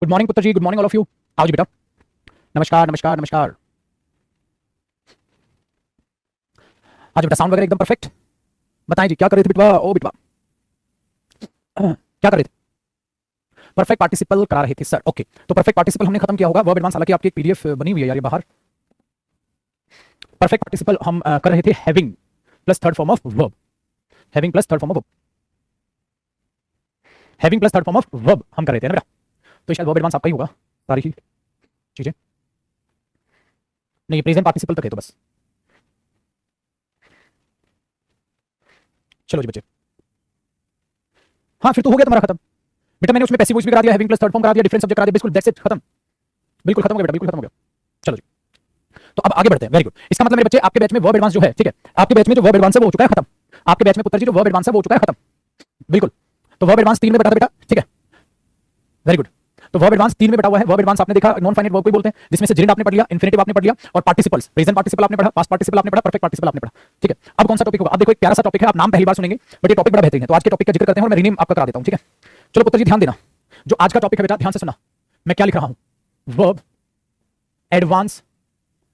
Good morning पुत्र जी, good morning all of you. आओ जी बेटा। नमस्कार नमस्कार नमस्कार। आज बेटा साउंड वगैरह एकदम परफेक्ट। बताएं जी क्या कर रहे थे बिटवा? ओ बिटवा क्या कर रहे थे? परफेक्ट पार्टिसिपल करा रहे थे सर। ओके, तो परफेक्ट पार्टिसिपल हमने खत्म किया होगा। वर्ब एडवांस हालांकि आपकी एक पीडीएफ बनी हुई है यार ये बाहर। परफेक्ट पार्टिसिपल हम कर रहे थे having plus third form of verb. Having plus third form of verb. Having plus third form of verb हम कर रहे थे ना बेटा। तो शायद वर्ब एडवांस आपका ही होगा सारी ही चीजें। नहीं, प्रेजेंट पार्टिसिपल तक है तो बस। चलो जी बच्चे। हाँ फिर तो हो गया तुम्हारा खत्म बेटा। मैंने उसमें पैसिव वॉइस भी करा दिया, हैविंग प्लस थर्ड फॉर्म करा दिया, डिफरेंट सब्जेक्ट करा दिया, बिल्कुल दैट्स इट, खत्म। बिल्कुल खत्म हो गया बेटा, बिल्कुल खत्म हो गया। चलो जी, तो अब आगे बढ़ते हैं। Very good. इसका मतलब मेरे बच्चे आपके बैच में वर्ब एडवांस जो है, ठीक है, आपके बैच में जो वर्ब एडवांस है वो हो चुका है खत्म। आपके बैच में पुत्र जी जो वर्ब एडवांस है वो हो चुका है खत्म। बिल्कुल। तो वर्ब एडवांस 3 में बटा दो बेटा, ठीक है। Very good. तो वर्ब एडवांस 3 में बटा हुआ है। वर्ब एडवांस आपने देखा नॉन फाइनाइट वर्ब को बोलते हैं, जिसमें से जेरेंड आपने पढ़ लिया, इन्फिनेटिव आपने पढ़ लिया, और पार्टिसिपल्स, प्रेजेंट पार्टिसिपल आपने पढ़ा, पास्ट पार्टिसिपल आपने पढ़ा, परफेक्ट पार्टिसिपल आपने पढ़ा, ठीक है। अब कौन सा टॉपिक होगा? अब देखो एक प्यारा सा टॉपिक है, आप नाम पहली बार सुनेंगे बट ये टॉपिक बड़ा बेहतरीन है। तो आज के टॉपिक का जिक्र करते हैं और मैं रीनेम आपका करा देता हूं, ठीक है। चलो पुत्र जी ध्यान देना, जो आज का टॉपिक है बेटा ध्यान से सुना, मैं क्या लिख रहा हूं। Verb advance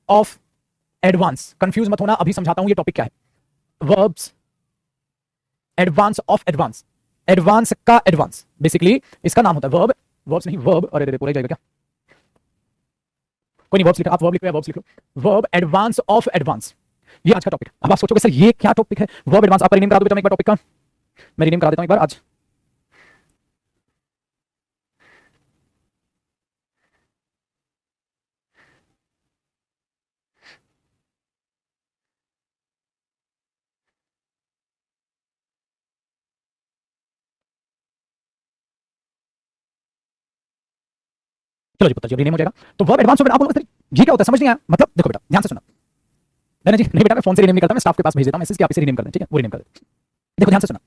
of advance. Confuse मत होना, अभी समझाता हूं ये टॉपिक क्या है। Verbs advance of advance. Advance का एडवांस बेसिकली इसका नाम होता है वर्ब। वर्ब्स नहीं वर्ब, अरे पूरा ही जाएगा क्या? कोई नहीं, वर्ब्स लिखा, आप वर्ब लिख रहे हैं, वर्ब्स लिख लो। वर्ब एडवांस ऑफ एडवांस, ये आज का टॉपिक। अब आप सोचोगे सर ये क्या टॉपिक है? Verb advance. आपका रीनेम करा दो बेटा मैं एक बार टॉपिक का। मैं रीनेम करा देता हूं एक बार आज। चलो जी पुत्र जी रीनेम हो जाएगा। तो वर्ब एडवांस में आप बोलोगे सर ये क्या होता है, समझ नहीं आया। मतलब देखो बेटा ध्यान से सुना। नहीं जी नहीं बेटा, मैं फोन से रीनेम नहीं करता, मैं स्टाफ के पास भेज देता हूं मैसेज कि आप इसे रीनेम कर दें, ठीक है, वो रीनेम कर दें। देखो ध्यान से सुना।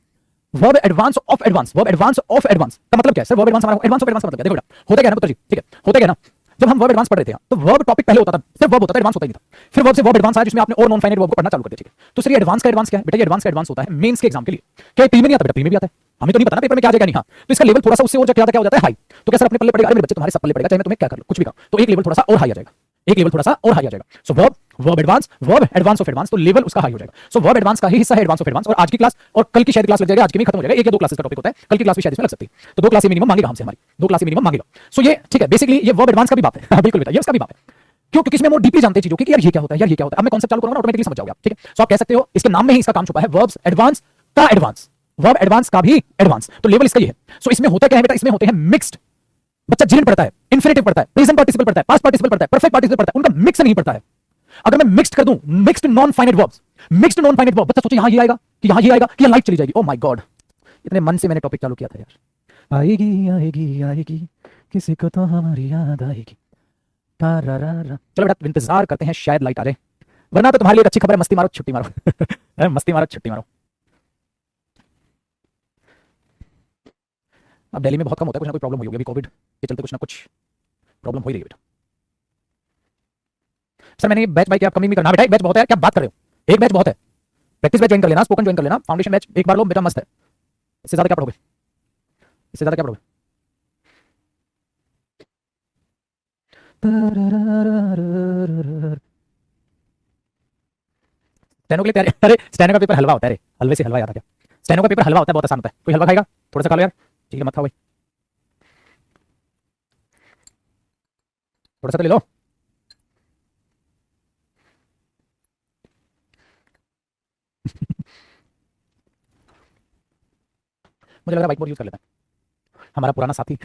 Verb advance of advance. Verb advance of advance का मतलब क्या है सर? वर्ब एडवांस हमारा एडवांस ऑफ एडवांस का मतलब क्या है? देखो बेटा होता क्या है ना पुत्र जी, ठीक है, होता क्या है ना, जब हम वर्ब एडवांस पढ़ रहे थे तो वर्ब टॉपिक पहले होता था, सिर्फ वर्ब होता था, एडवांस होता ही नहीं था। फिर वर्ब से वर्ब एडवांस आया जिसमें आपने और नॉन फाइनाइट वर्ब को पढ़ना चालू कर दिया, ठीक है। तो सर ये एडवांस का एडवांस क्या है बेटा? ये एडवांस का एडवांस होता है मेंस के एग्जाम के लिए। क्या प्री में नहीं आता बेटा? प्री में भी आता है, हमें तो नहीं पता ना पेपर में क्या आ जाएगा, नहीं। हाँ तो इसका लेवल थोड़ा सा उससे और क्या हो जाता है, हाई। तो क्या सर अपने पल्ले पड़ेगा? अरे मेरे बच्चे तुम्हारे सब पल्ले पड़ेगा, चाहे मैं तुम्हें क्या कर लो, कुछ भी करो, तो एक लेवल थोड़ा सा और हाई आ जाएगा, एक लेवल थोड़ा सा और हाई आ जाएगा। So verb, verb advance, verb advance of advance, तो लेवल उसका हाई हो जाएगा। सो वर्ब एडवांस का ही हिस्सा है एडवांस ऑफ एडवांस। और आज की क्लास और कल की शायद क्लास लग जाएगा, आज की भी खत्म हो जाएगा। एक या दो क्लासेस का टॉपिक होता है, कल की क्लास भी शायद इसमें लग सकती है। तो 2 क्लासेस मिनिमम मांगेगा हमसे, हमारी 2 क्लासेस मिनिमम मांगेगा। सो ये ठीक है, बेसिकली ये वर्ब एडवांस का भी बात है। बिल्कुल बेटा ये उसका भी बात है। क्यों? क्योंकि इसमें वो डीपली जानते हैं चीजों की, यार ये क्या होता है, यार ये क्या होता है। अब मैं कॉन्सेप्ट चालू करूंगा ऑटोमेटिकली समझ जाओगे आप, ठीक है। सो आप कह सकते हो इसके नाम में ही इसका काम छुपा है, वर्ब्स एडवांस का एडवांस, वर्ब एडवांस का भी एडवांस, तो लेवल इसका ही है। सो इसमें होता क्या है बेटा? इसमें होते हैं मिक्स्ड। बच्चा जिन पढ़ता है, इन्फिनेटिव पढ़ता है, प्रेजेंट पार्टिसिपल पढ़ता है, पास्ट पार्टिसिपल पढ़ता है, परफेक्ट पार्टिसिपल पढ़ता है, उनका मिक्स नहीं पढ़ता है। अगर मैं मिक्स्ड कर दूं, mixed non finite verbs, mixed non finite verb, बच्चा सोचे यहां ये आएगा कि यहां ये आएगा कि यहां लाइट चली जाएगी। ओ माय गॉड, इतने मन से मैंने टॉपिक चालू किया था यार। आएगी आएगी आएगी, किसी को तो हमारी याद आएगी। चलो बेटा इंतजार करते हैं, शायद लाइट आ जाए, वरना तो तुम्हारे लिए एक अच्छी खबर है, मस्ती मारो छुट्टी मारो। मस्ती मारो छुट्टी मारो। अब दिल्ली में बहुत कम होता है, कुछ ना कोई प्रॉब्लम हुई होगी अभी, कोविड के चलते कुछ ना कुछ प्रॉब्लम हो ही रही है बेटा। सर मैंने बैच बाय क्या कमी नहीं करना बेटा, एक बैच बहुत है, क्या बात कर रहे हो, एक बैच बहुत है। प्रैक्टिस बैच ज्वाइन कर लेना, स्पोकन ज्वाइन कर लेना, फाउंडेशन बैच एक बार लो बेटा, मस्त है। इससे ज्यादा क्या पढ़ोगे? इससे ज्यादा क्या पढ़ोगे? स्टेनो के लिए तैयारी? अरे स्टेनो का पेपर हलवा होता है, अरे हलवे से हलवा याद आ गया। स्टेनो का पेपर हलवा होता है, बहुत आसान होता है। कोई हलवा खाएगा? थोड़ा सा खा लो यार, ठीक है, मत खाओ भाई, थोड़ा सा तो ले लो। मुझे लग रहा है व्हाइट बोर्ड यूज कर लेता है हमारा पुराना साथी।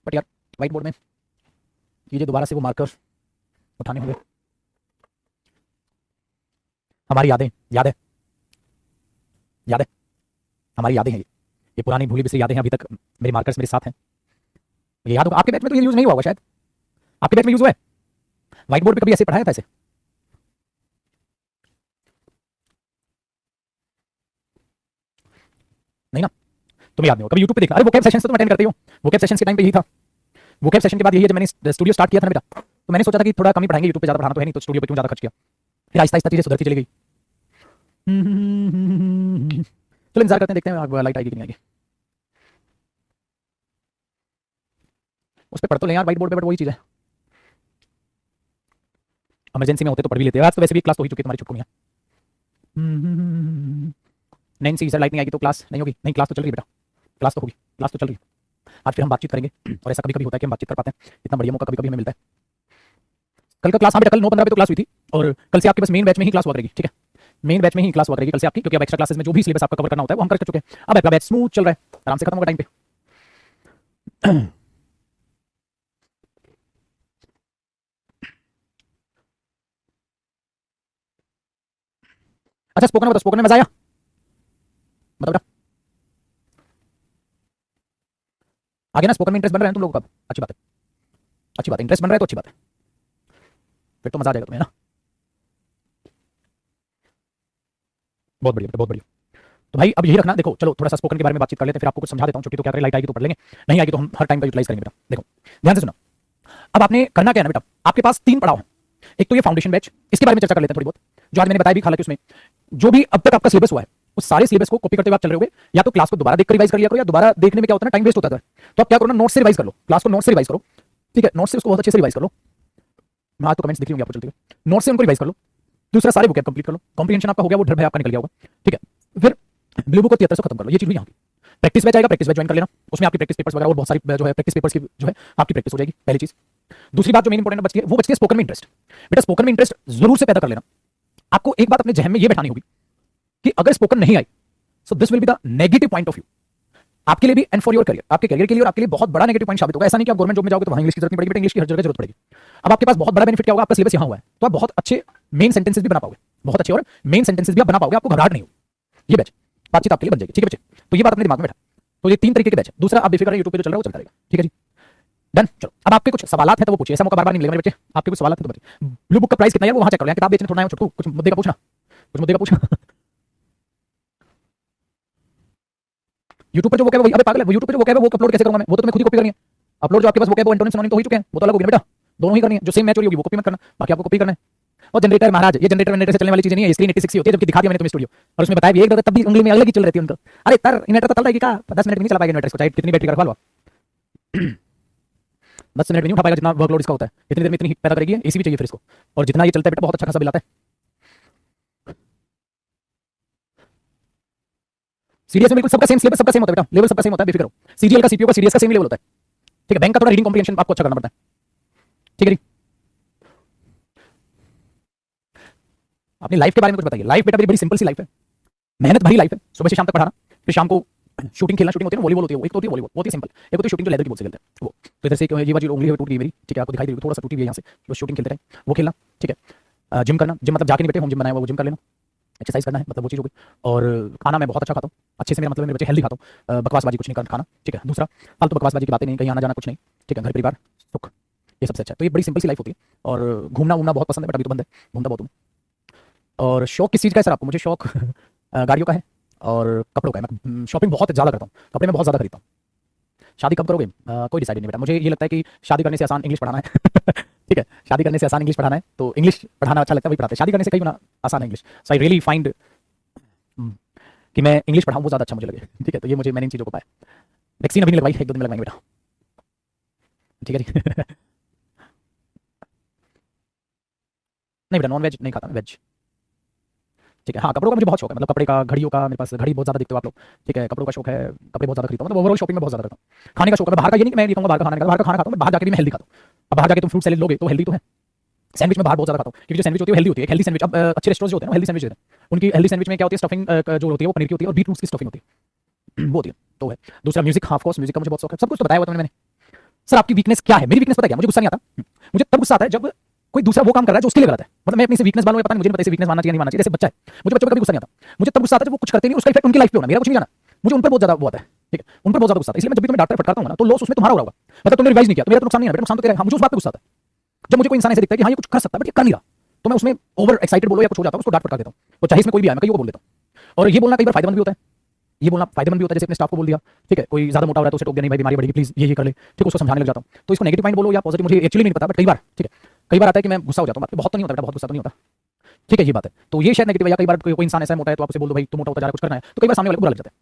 बट यार व्हाइट बोर्ड में कीजिए दोबारा से वो मार्कर उठाने होंगे, हमारी यादें, याद है, याद है, हमारी यादें हैं ये पुरानी भूली बिसरी यादें हैं, अभी तक मेरे मार्कर्स मेरे साथ हैं। ये याद होगा, आपके बैच में तो ये यूज नहीं हुआ होगा शायद, आपके बैच में यूज हुआ है व्हाइट बोर्ड पे? कभी ऐसे पढ़ाया था ऐसे? नहीं ना, तुम्हें याद नहीं हो, कभी यूट्यूब पे देखा। अरे वो कैब सेशन तो तुम अटेंड करते हो, वो कैब सेशन के टाइम पे यही था। वो कैब सेशन के बाद यही है, जब मैंने स्टूडियो स्टार्ट किया था ना बेटा, तो मैंने सोचा था कि थोड़ा कम ही पढ़ाएंगे, यूट्यूब पे ज्यादा पढ़ाना तो है नहीं, तो स्टूडियो पे क्यों ज्यादा खर्च किया। फिर आहिस्ता आहिस्ता चीजें सुधरती चली गई। चलो इंतजार करते हैं, देखते हैं लाइट आएगी कि नहीं आएगी। उस पर पढ़ तो लें यार व्हाइट बोर्ड पे, बट वही चीज़ है, इमरजेंसी में होते तो पढ़ भी लेते हैं। आज तो वैसे भी क्लास तो हो ही चुकी है तुम्हारी छुटकुनियाँ। नैन्सी सर लाइट नहीं आएगी तो क्लास नहीं होगी? नहीं, क्लास तो चल रही है बेटा, क्लास तो होगी, क्लास तो चल रही है। आज फिर हम बातचीत करेंगे और ऐसा कभी कभी होता है कि हम बातचीत कर पाते हैं, इतना बढ़िया मौका कभी कभी हमें मिलता है। कल का क्लास, हाँ बेटा, कल 9:15 पे तो क्लास हुई थी, और कल से आपके बस मेन बैच में ही क्लास हुआ करेगी, ठीक है? मेन बैच में ही क्लास हुआ करेगी कल से आपकी, क्योंकि अब एक्स्ट्रा क्लासेस में जो भी सिलेबस आपका कवर करना होता है वो हम कर चुके हैं। अब आपका बैच स्मूथ चल रहा है, आराम से खत्म होगा टाइम पे। अच्छा स्पोकन, बताओ स्पोकन में मजा आया? बताओ बेटा, आगे ना स्पोकन में इंटरेस्ट बन रहा है तुम लोगों का? अच्छी बात है, अच्छी बात है, इंटरेस्ट बन रहा है तो अच्छी बात है, फिर तो मजा आ जाएगा तुम्हें ना। बहुत बढ़िया, बहुत बढ़िया। तो भाई अब यही रखना, देखो चलो थोड़ा सा स्पोकन के बारे में बातचीत कर लेते हैं, फिर आपको कुछ समझा देता हूँ। छुट्टी तो क्या करें, लाइट आएगी तो पढ़ लेंगे, नहीं आएगी तो हम हर टाइम का यूटिलाइज करेंगे बेटा। देखो ध्यान से सुना, अब आपने करना क्या है ना बेटा, आपके पास 3 पड़ाव हैं। एक तो ये फाउंडेशन बैच, इसके बारे में चर्चा कर लेते हैं थोड़ी बहुत, जो आज मैंने बताया भी, हालांकि उसमें जो भी अब तक आपका सिलेबस हुआ है उस सारे सिलेबस को कॉपी करते हुए आप चल रहे होगे, या तो क्लास को दोबारा देख कर रिवाइज कर लिया करो, या दोबारा देखने में क्या होता है ना, टाइम वेस्ट होता है। तो आप क्या करो ना, नोट से रिवाइज कर लो, क्लास को नोट से रिवाइज करो, ठीक है? नोट से उसको बहुत अच्छे से रिवाइज कर लो। मैं आज तो कमेंट्स दिख रही होंगी आपको चलते हुए, नोट से उनको रिवाइज कर लो। दूसरा, सारे बुक कंप्लीट कर लो, कॉम्प्रिहेंशन आपका हो गया, वो डर भय आपका निकल गया होगा, ठीक है? फिर ब्लू बुक को 73 से खत्म कर लो, ये चीज हुई यहाँ की। प्रैक्टिस बैच आएगा, प्रैक्टिस बैच ज्वाइन कर लेना, उसमें आपकी प्रैक्टिस पेपर्स वगैरह और बहुत सारी जो है प्रैक्टिस पेपर्स की जो है आपकी प्रैक्टिस हो जाएगी, पहली चीज। दूसरी बात जो मेन इंपॉर्टेंट बचती है, वो बचती है स्पोकन में इंटरेस्ट। बेटा स्पोकन में इंटरेस्ट जरूर से पैदा कर लेना। आपको एक बात अपने जहन में ये बैठानी होगी कि अगर स्पोकन नहीं आई, so this will be the negative point of view आपके लिए भी एंड फॉर योर करियर, आपके करियर के लिए और आपके लिए बहुत बड़ा नेगेटिव पॉइंट साबित होगा। ऐसा नहीं कि आप गवर्नमेंट जॉब में जाओगे तो वहां इंग्लिश की जरूरत नहीं पड़ेगी, बेटा इंग्लिश की हर जगह जरूरत पड़ेगी। अब आपके पास बहुत बड़ा बेनिफिट क्या होगा, आपका सिलेबस यहाँ हुआ है, तो आप बहुत अच्छे मेन सेंटेंसेस भी बना पाओगे, बहुत अच्छे और मेन सेंटेंसेस भी आप बना पाओगे, आपको घबराहट नहीं होगी। ये बैच बातचीत आपके लिए बन जाएगी, ठीक है बच्चे? तो ये बात अपने दिमाग में बैठा। तो ये 3 तरीके के बैच है। दूसरा, आप बेफिक्र यूट्यूब पे जो चल रहा है वो चलता रहेगा, ठीक है जी? डन। चलो अब आपके कुछ सवाल है तो वो पूछिए, ऐसा मौका बार बार नहीं मिलेगा मेरे बच्चे। आपके कुछ सवाल है तो बताइए। ब्लू बुक का प्राइस कितना है वो वहां चेक कर लो, किताब बेचने थोड़ा है छोटू, कुछ मुद्दे का पूछना, कुछ मुद्दे का पूछना। यूट्यूब पे जो वो है, अबे पागल है, वो यूट्यूब पे जो वो है वो अपलोड कैसे करूंगा मैं? वो तो तुम्हें खुद ही कॉपी करनी है। अपलोड जो आपके पास वो है वो एंटोनिम सिनोनिम तो हो ही चुके हैं, वो तो अलग हो गए बेटा, दोनों ही करनी है। जो सेम मैच हो रही होगी वो कॉपी मत करना, बाकी आपको कॉपी करना है। और जनरेटर महाराज, ये जनरेटर से चलने वाली चीज नहीं है, स्क्रीन 86 होती है, जबकि दिखा दिया मैंने तुम्हें स्टूडियो, और उसमें बताया भी एक तब भी उंगली में अलग ही चल रही थी उनको। अरे तर इन्वर्टर तो चल रहा है क्या? 10 मिनट में नहीं चला पाएगा इन्वर्टर को, चाहे कितनी बैटरी का रखवा लो। 10 मिनट में नहीं उठा पाएगा जितना वर्कलोड इसका होता है, इतनी देर में इतनी पैदा करेगी। एसी भी चाहिए फिर इसको, और जितना ये चलता है बेटा बहुत अच्छा खासा बिल आता है। सीडीएस में बिल्कुल सबका सेम सिलेबस, सबका सेम होता है बेटा, लेवल सबका सेम होता है, बेफिक्र हो। सीजीएल का सीपीयू का सीडीएस का सेम लेवल होता है, ठीक है? बैंक का थोड़ा रीडिंग कॉम्प्रिहेंशन आपको अच्छा करना पड़ता है, ठीक है जी? अपनी लाइफ के बारे में कुछ बताइए। लाइफ बेटा मेरी बड़ी सिंपल सी लाइफ है, मेहनत भरी लाइफ है। सुबह से शाम तक पढ़ाना, फिर शाम को शूटिंग खेलना, शूटिंग होती है ना, वॉलीबॉल होती है, वो एक तो होती है वॉलीबॉल, बहुत ही सिंपल। एक होती है शूटिंग जो लेदर की बॉल से खेलते हैं वो, तो इधर से ये वाली उंगली है टूट गई मेरी, ठीक है? आपको दिखाई दे रही है थोड़ा सा टूटी हुई है यहाँ से, वो शूटिंग खेलते रहे वो खेलना, ठीक है? जिम करना, जिम मतलब जाके नहीं बेटे, होम जिम बनाया हुआ वो जिम कर लेना, एक्सरसाइज करना है, मतलब वो चीज़ हो गई। और खाना मैं बहुत अच्छा खाता हूँ, अच्छे से, मेरा मतलब मेरे बच्चे हेल्दी खाता हूँ, बकवासबाजी कुछ नहीं खाना, ठीक है? दूसरा, फालतू बकवासबाजी की बातें नहीं, कहीं आना जाना कुछ नहीं, ठीक है? घर परिवार सुख, ये सबसे अच्छा है। तो ये बड़ी सिंपल सी लाइफ होती है। और घूमना वूमना बहुत पसंद है, बट अभी तो बंद है, घूमता बहुत हूँ। और शौक किस चीज़ का है सर आपको? मुझे शौक गाड़ियों का है और कपड़ों का है। मैं शॉपिंग बहुत ज़्यादा करता हूँ, कपड़े मैं बहुत ज़्यादा खरीदता हूँ। शादी कब करोगे? कोई डिसाइड नहीं बेटा, मुझे ये लगता है कि शादी करने से आसान इंग्लिश पढ़ाना है। ठीक है, शादी करने से आसान इंग्लिश पढ़ाना है, तो इंग्लिश पढ़ाना अच्छा लगता है, वही पढ़ाते हैं। शादी करने से कई गुना आसान है English. So I really find कि मैं इंग्लिश पढ़ाऊँ वो ज़्यादा अच्छा मुझे लगे, ठीक है? तो ये मैंने इन चीज़ों को पाया। वैक्सीन अभी नहीं लगवाई, 1-2 दिन में लगवाएंगे बेटा, ठीक है जी? नहीं बेटा, नॉन वेज नहीं खाता मैं, वेज, ठीक है? हाँ, कपड़ों का मुझे बहुत शौक है, मतलब कपड़े का, घड़ियों का, मेरे पास घड़ी बहुत ज़्यादा देखते हो आप लोग, ठीक है? कपड़ों का शौक है, कपड़े बहुत ज़्यादा खरीदता हूँ, मतलब ओवरऑल शॉपिंग में बहुत ज़्यादा करता हूँ। खाने का शौक है, बाहर का ये नहीं कि मैं नहीं कहूँगा बाहर का खाना नहीं खाता, बाहर का खाना खाता हूँ, मैं बाहर जाके भी मैं हेल्दी खाता हूँ। अब बाहर जाके तुम फ्रूट सैलेड लोगे तो हेल्दी तो है। सैंडविच में बाहर बहुत ज़्यादा खाता हूँ, क्योंकि जो सैंडविच होती है वो हेल्दी होती है, हेल्दी सैंडविच। अब अच्छे रेस्टोरेंट जो होते हैं ना हेल्दी सैंडविच देते हैं, उनकी हेल्दी सैंडविच में क्या होती है, स्टफिंग जो होती है वो पनीर की होती है और बीटरूट की स्टफिंग होती है, वो होती है, तो है। दूसरा म्यूजिक, हाँ ऑफ कोर्स म्यूजिक का मुझे बहुत शौक है, सब कुछ तो बताया हुआ था मैंने। सर आपकी वीकनेस क्या है? मेरी वीकनेस पता है क्या? मुझे गुस्सा नहीं आता। मुझे तब गुस्सा आता है जब कोई दूसरा वो काम कर रहा है जो उसके लिए गलत है, मतलब मैं अपनी से वीकनेस मानूं या पता नहीं, मुझे नहीं पता इसे वीकनेस मानना चाहिए नहीं मानना चाहिए, जैसे बच्चा है, मुझे बच्चों पे कभी गुस्सा नहीं आता। मुझे तब गुस्सा आता है जब वो कुछ करते नहीं, उसका इफेक्ट उनकी लाइफ पे होना, मेरा कुछ नहीं जाना, मुझे उन पर बहुत ज्यादा वो आता है, ठीक है? उन पर बहुत ज्यादा गुस्सा आता है, इसलिए मैं जब भी तुम्हें डांटता फटकारता हूं ना, तो लॉस उसमें तुम्हारा हो रहा होगा, मतलब तुमने रिवाइज नहीं किया तो मेरा तो नुकसान नहीं है, मेरा नुकसान तो तेरा है। हाँ, मुझे उस बात पे गुस्सा आता है जब मुझे कोई इंसान ऐसे दिखता है कि हाँ ये कुछ कर सकता है बट ये कर नहीं रहा, तो मैं उसमें ओवर एक्साइटेड बोलो या कुछ हो जाता हूँ, उसको डांट फटकार देता हूँ। तो चाहे इसमें कोई भी आए, मैं कई को बोल देता हूँ। और ये बोलना कई बार फायदेमंद भी होता है, ये बोलना फायदेमंद भी होता है, जैसे अपने स्टाफ को बोल दिया, ठीक है? कोई ज्यादा मोटा हो रहा है तो उसे टोक दिया, नहीं भाई बीमारी बढ़ेगी प्लीज ये कर ले, ठीक है? उसको समझाने लग जाता हूँ। तो इसको नेगेटिव पॉइंट बोलो या पॉजिटिव, मुझे एक्चुअली नहीं पता, बट कई बार, ठीक है, कई बार आता है कि मैं गुस्सा हो जाता हूँ, बहुत तो नहीं होता बेटा, बहुत गुस्सा तो नहीं होता, ठीक है? ये बात है, तो ये शायद नेगेटिव है। या कई बार कोई इंसान ऐसा मोटा है तो आप उसे बोल दो भाई तू मोटा होता जा रहा है, कुछ करना है, तो कई बार सामने वाले को बुरा लग जाता है।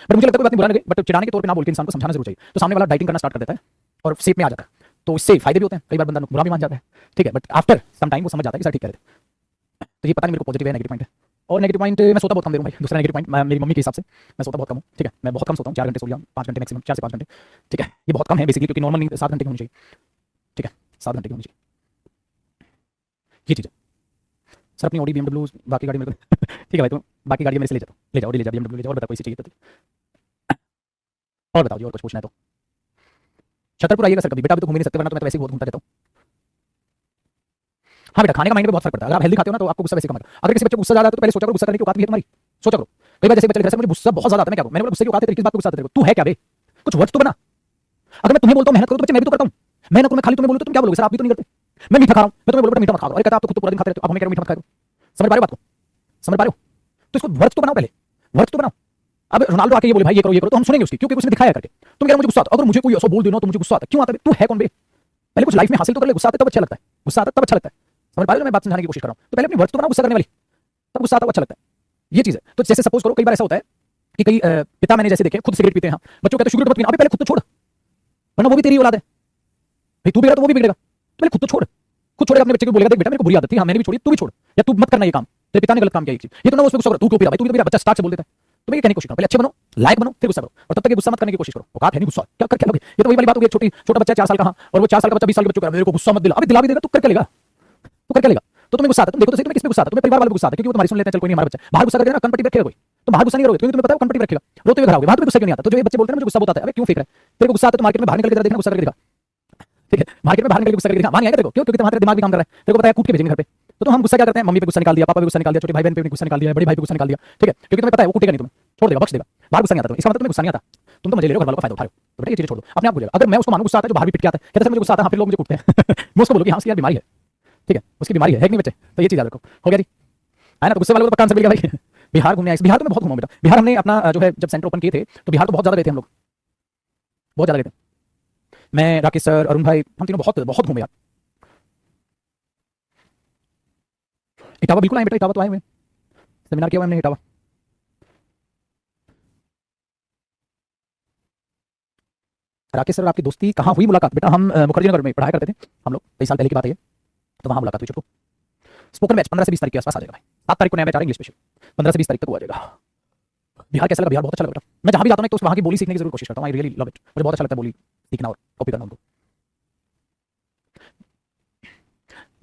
बट मुझे लगता है कोई बात नहीं बुरा लगे, बट चिढ़ाने के तौर पे ना बोल के इंसान को समझाना जरूर चाहिए। तो सामने वाला डाइटिंग करना स्टार्ट कर देता है और शेप में आ जाता है, तो इससे फायदे भी होते हैं, कई बार बंदा बुरा भी मान जाता है, ठीक है, बट आफ्टर सम टाइम वो समझ जाता है कि सर ठीक कह रहे थे। तो ये पता नहीं मेरे को पॉजिटिव है नेगेटिव पॉइंट है। और नेगेटिव पॉइंट, मैं सोता बहुत कम देर हूँ भाई। दूसरा नेगेटिव पॉइंट, मेरी मम्मी के हिसाब से मैं सोता बहुत कम हूँ, ठीक है, मैं बहुत कम सोता हूँ, 4 घंटे सो लिया, 5 घंटे मैक्सिमम, 4 से 5 घंटे, ठीक है, ये बहुत कम है बेसिकली, क्योंकि नॉर्मल नींद 7 घंटे की होनी चाहिए, ठीक है, 7 घंटे की होनी चाहिए, ये चीज़ है। सर अपनी ऑडी BMW बाकी गाड़ी मेरे को ठीक है भाई, तुम बाकी गाड़ी मेरे से ले जाओ, ले जाओ, ले जाओ BMW ले जाओ, और बता कोई सी चाहिए तो, और बताओ जी, और कुछ पूछना है तो। छतरपुर आइएगा सर कभी, बेटा अभी तो घूम ही नहीं सकते, वरना तो मैं तो वैसे ही बहुत घूमता रहता हूँ। हाँ बेटा, खाने का माइंड पे बहुत फर्क पड़ता है। अगर आप हेल्दी खाते हो ना तो आपको गुस्सा वैसे कम आएगा। अगर किसी बच्चे को गुस्सा ज्यादा आता है तो पहले सोचा करो गुस्सा करने की औकात भी है तुम्हारी, सोचा करो। कई बार जैसे बच्चे घर से मुझे गुस्सा बहुत ज्यादा आता है, मैं क्या करूं, मैंने बोला गुस्से की औकात है तेरी, किस बात को गुस्सा आता है तेरे को, तू है क्या बे, कुछ वर्ड्स तो बना। अगर मैं तुम्हें बोलता हूं मेहनत करो तो बच्चे मैं भी तो करता हूं, मेहनत करो, मैं खाली तुम्हें बोलूं तो तुम क्या बोलोगे, सर आप भी तो नहीं करते। मैं मीठा खा रहा हूं, मैं तुम्हें बोलूं बेटा मीठा मत खाओ, अरे कहता आप तो खुद तो पूरा दिन खाते रहते हो, अब हमें कह रहे हो मीठा मत खाओ। समझ पा रहे हो बात को, समझ पा रहे हो, तो इसको वर्ड्स तो बनाओ, पहले वर्ड्स तो बनाओ। अब रोनाल्डो आके ये बोले भाई ये करो तो हम सुनेंगे उसकी, क्योंकि उसने दिखाया करके। तुम कह रहे मुझे गुस्सा आता, अगर मुझे कोई ऐसा बोल देना तो मुझे गुस्सा आता, क्यों आता है, तू है कौन बे, पहले कुछ लाइफ में हासिल तो कर ले, गुस्सा आता तब अच्छा लगता है, गुस्सा आता तब अच्छा लगता है। समझ पा रहे हो, मैं बात समझाने की कोशिश कर रहा हूं, तो पहले अपनी वर्ड्स तो बनाओ गुस्सा करने वाली, तब गुस्सा आता अच्छा लगता है, ये चीज है। तो जैसे सपोज करो, कई बार ऐसा होता है कि कई पिता मैंने जैसे देखे खुद सिगरेट पीते हैं, बच्चों कहते हैं सिगरेट मत पीना, अबे पहले खुद तो छोड़, वरना वो भी तेरी औलाद है भाई, तू बिगड़ा तो वो भी बिगड़ेगा, तो पहले खुद तो छोड़। खुद छोड़ेगा अपने बच्चे को, बोलेगा देख बेटा मेरे को बुरी आदत थी, हाँ मैंने भी छोड़ी, तू भी छोड़, या तू मत करना ये काम, तेरे पिता ने गलत काम किया, ये चीज ये तो ना उसमें गुस्सा करो, तू क्यों पी रहा भाई, तू भी तो पी रहा, बच्चा स्टार्ट से बोल देता है। तो मैं ये कहने की कोशिश करूं, पहले अच्छे बनो, लायक बनो, फिर गुस्सा करो, और तब तक ये गुस्सा मत करने की कोशिश करो, औकात है नहीं गुस्सा क्या कर क्या लोगे। ये तो वही वाली बात हो गई, छोटा बच्चा 4 साल का, हाँ, और वो 4 साल का बच्चा 20 साल के बच्चों का मेरे को गुस्सा मत दिला, अबे दिला भी देगा, तू कर क्या लेगा, तू कर क्या लेगा। तो तुम्हें गुस्सा आता है, तुम देखो तो सही तुम्हें किसमें गुस्सा आता है, तुम्हें परिवार वालों को गुस्सा आता है, क्योंकि वो तुम्हारी सुन लेते हैं, चल कोई नहीं हमारा बच्चा, बाहर गुस्सा करके ना कनपट्टी पे रखेगा कोई, तो बाहर गुस्सा नहीं करोगे, क्योंकि तुम्हें पता है वो कनपट्टी पे रखेगा, रोते हुए घर आओगे, वहां तुम्हें गुस्सा क्यों नहीं आता। तो जो ये बच्चे बोलते हैं मुझे गुस्सा बहुत आता है, अबे क्यों फेंक रहा है, तेरे को गुस्सा आता है तो मार्केट में बाहर निकल के देखना, गुस्सा करके दिखा, ठीक है, मार्केट में बाहर निकल के गुस्सा करके दिखा, वहां नहीं आएगा तेरे को, क्यों, क्योंकि तुम्हारा दिमाग भी काम कर रहा है, तेरे को पता है कूट के भेजेंगे घर पे। तो हम गुस्सा क्या करते हैं, मम्मी पे गुस्सा निकाल दिया, पापा पे गुस्सा निकाल दिया, छोटे भाई बहन पे गुस्सा निकाल दिया, बड़े भाई पे गुस्सा निकाल दिया, ठीक है, क्योंकि तुम्हें पता है वो कूटेगा नहीं, तुम्हें छोड़ देगा, बख्श देगा, बाहर गुस्सा नहीं आता, इसका मतलब तुम्हें गुस्सा नहीं आता, तुम तो मजे ले रहे हो, घर वालों का फायदा उठा रहे हो, तो बेटा ये चीज छोड़ दो, अपने आप हो जाएगा। अगर मैं उसको मानूं गुस्सा आता है, जो बाहर भी पिट के आता है, कहता है मुझे गुस्सा आता है, हाँ फिर लोग मुझे कूटते हैं मैं उसको बोलूँ कि हाँ उसकी यार बीमारी है, ठीक है, उसकी बीमारी है कि नहीं बच्चे, तो ये चीज याद रखो, हो गया जी, है ना। तो गुस्से वालों को पक्का आंसर मिल गया भाई बिहार घूमने आए, बिहार तो मैं बहुत घूमा बेटा, बिहार हमने अपना जो है जब सेंटर ओपन किए थे तो बिहार तो बहुत ज्यादा गए थे हम लोग, बहुत ज्यादा गए थे, मैं राकेश सर अरुण भाई हम तीनों बहुत बहुत घूमे यार। इटावा बिल्कुल आए बेटा, इटावा तो आए हुए, सेमिनार किया हुआ हमने इटावा। राकेश सर आपकी दोस्ती कहाँ हुई मुलाकात, बेटा हम मुखर्जी नगर में पढ़ाया करते थे हम लोग, कई साल पहले की बात है ये, तो वहाँ मुलाकात हुई चुटको। स्पोकन बैच 15 से 20 तारीख के आसपास आ जाएगा भाई, 7 तारीख को नया बैच आ रहा है इंग्लिश स्पेशल, 15 से 20 तारीख तक वो आ जाएगा। बिहार कैसा लगा, बिहार बहुत अच्छा लगा बेटा, मैं जहाँ भी जाता हूँ तो उस वहाँ की बोली सीखने की जरूर कोशिश करता हूँ, आई रियली लव इट, मुझे बहुत अच्छा लगता है बोली सीखना और कॉपी करना उनको।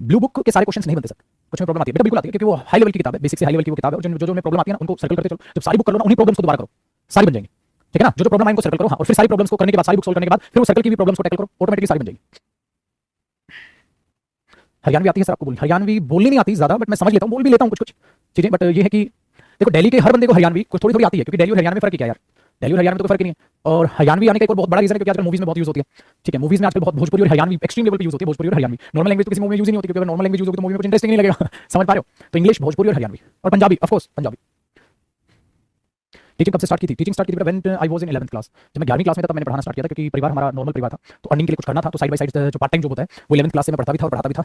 ब्लू बुक के सारे क्वेश्चंस नहीं बनते सर, कुछ में प्रॉब्लम आती है बेटा, बिल्कुल आती है, क्योंकि वो हाई लेवल की किताब है, बेसिक से हाई लेवल की वो किताब है, और जो जो में प्रॉब्लम आती है ना उनको सर्कल करते चलो, जब सारी बुक कर लो ना उन्हीं प्रॉब्लम्स को दोबारा करो, सारी बन जाएंगी, ठीक है ना। जो प्रॉब्लम है उनको सर्कल करो, हाँ, और फिर सारी प्रॉब्लम्स को करने के बाद, सारी बुक सोल्व करने के बाद फिर वो सर्कल की भी प्रॉब्लम्स को टैकल करो, ऑटोमेटिकली सारी बन जाएगी। हरियाणवी आती है सर आपको बोलनी, हरियाणवी बोलनी नहीं आती ज्यादा, बट मैं समझ लेता हूँ, बोल भी लेता हूँ कुछ कुछ चीजें, बट ये है कि देखो दिल्ली के हर बंदे को हरियाणवी कुछ थोड़ी थोड़ी आती है, क्योंकि दिल्ली और हरियाणा में फर्क क्या है यार, दिल्ली और हरियाणा में तो फर्क नहीं है। और हरियाणवी आने का एक और बहुत बड़ा रीजन है क्योंकि आजकल मूवीज में बहुत यूज होती है, ठीक है, मूवीज में आजकल बहुत भोजपुरी और हरियाणवी एक्सट्रीम लेवल पे यूज होती है, भोजपुरी और हरियाणवी, नॉर्मल लैंग्वेज तो किसी मूवी में यूज ही नहीं होती, क्योंकि अगर नॉर्मल लैंग्वेज यूज होगी तो मूवी में कुछ इंटरेस्टिंग नहीं लगेगा समझ पा रहे हो, तो इंग्लिश, भोजपुरी और हरियाणवी और Punjabi, of course Punjabi. Teaching कब से स्टार्ट की थी, टीचिंग स्टार्ट की थी when I was in 11th class, जब मैं 11वीं क्लास में था तब मैंने पढ़ाना स्टार्ट किया था, क्योंकि परिवार हमारा नॉर्मल परिवार था, तो अर्निंग के लिए कुछ करना था, तो साइड बाय साइड जो पार्ट टाइम जॉब होता है वो 11th क्लास से मैं पढ़ता भी था और पढ़ाता भी था,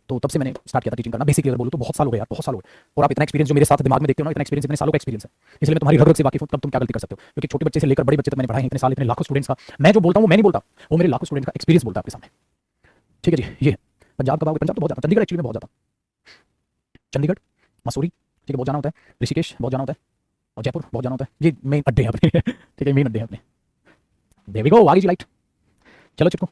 तो तब से मैंने स्टार्ट किया था टीचिंग करना। बेसिकली अगर बोलूं तो बहुत साल हो गए यार, बहुत साल हो गए, और आप इतना एक्सपीरियंस जो मेरे साथ दिमाग में देखते हो ना, इतना एक्सपीरियंस, इतने सालों का एक्सपीरियंस है, इसलिए मैं तुम्हारी रग रग से वाकिफ हूं, तब तुम क्या गलती कर सकते हो, क्योंकि छोटे बच्चे से लेकर बड़े बच्चे तक मैंने पढ़ाए हैं, इतने साल, इतने लाखों स्टूडेंट्स का, मैं जो बोलता हूं वो मैं नहीं बोलता, वो मेरे लाखों स्टूडेंट का एक्सपीरियंस बोलता है आपके सामने, ठीक है जी। ये पंजाब कब आओगे, पंजाब तो बहुत जाता, चंडीगढ़ एक्चुअली में बहुत जाता, चंडीगढ़, मसूरी, ठीक है, बहुत जाना होता है, ऋषिकेश बहुत जाना होता है, और जयपुर बहुत जाना होता है, ये मेन अड्डे हैं अपने ठीक है, मेन अड्डे हैं अपने। देयर वी गो, आगे जी लाइट, चलो चिपको।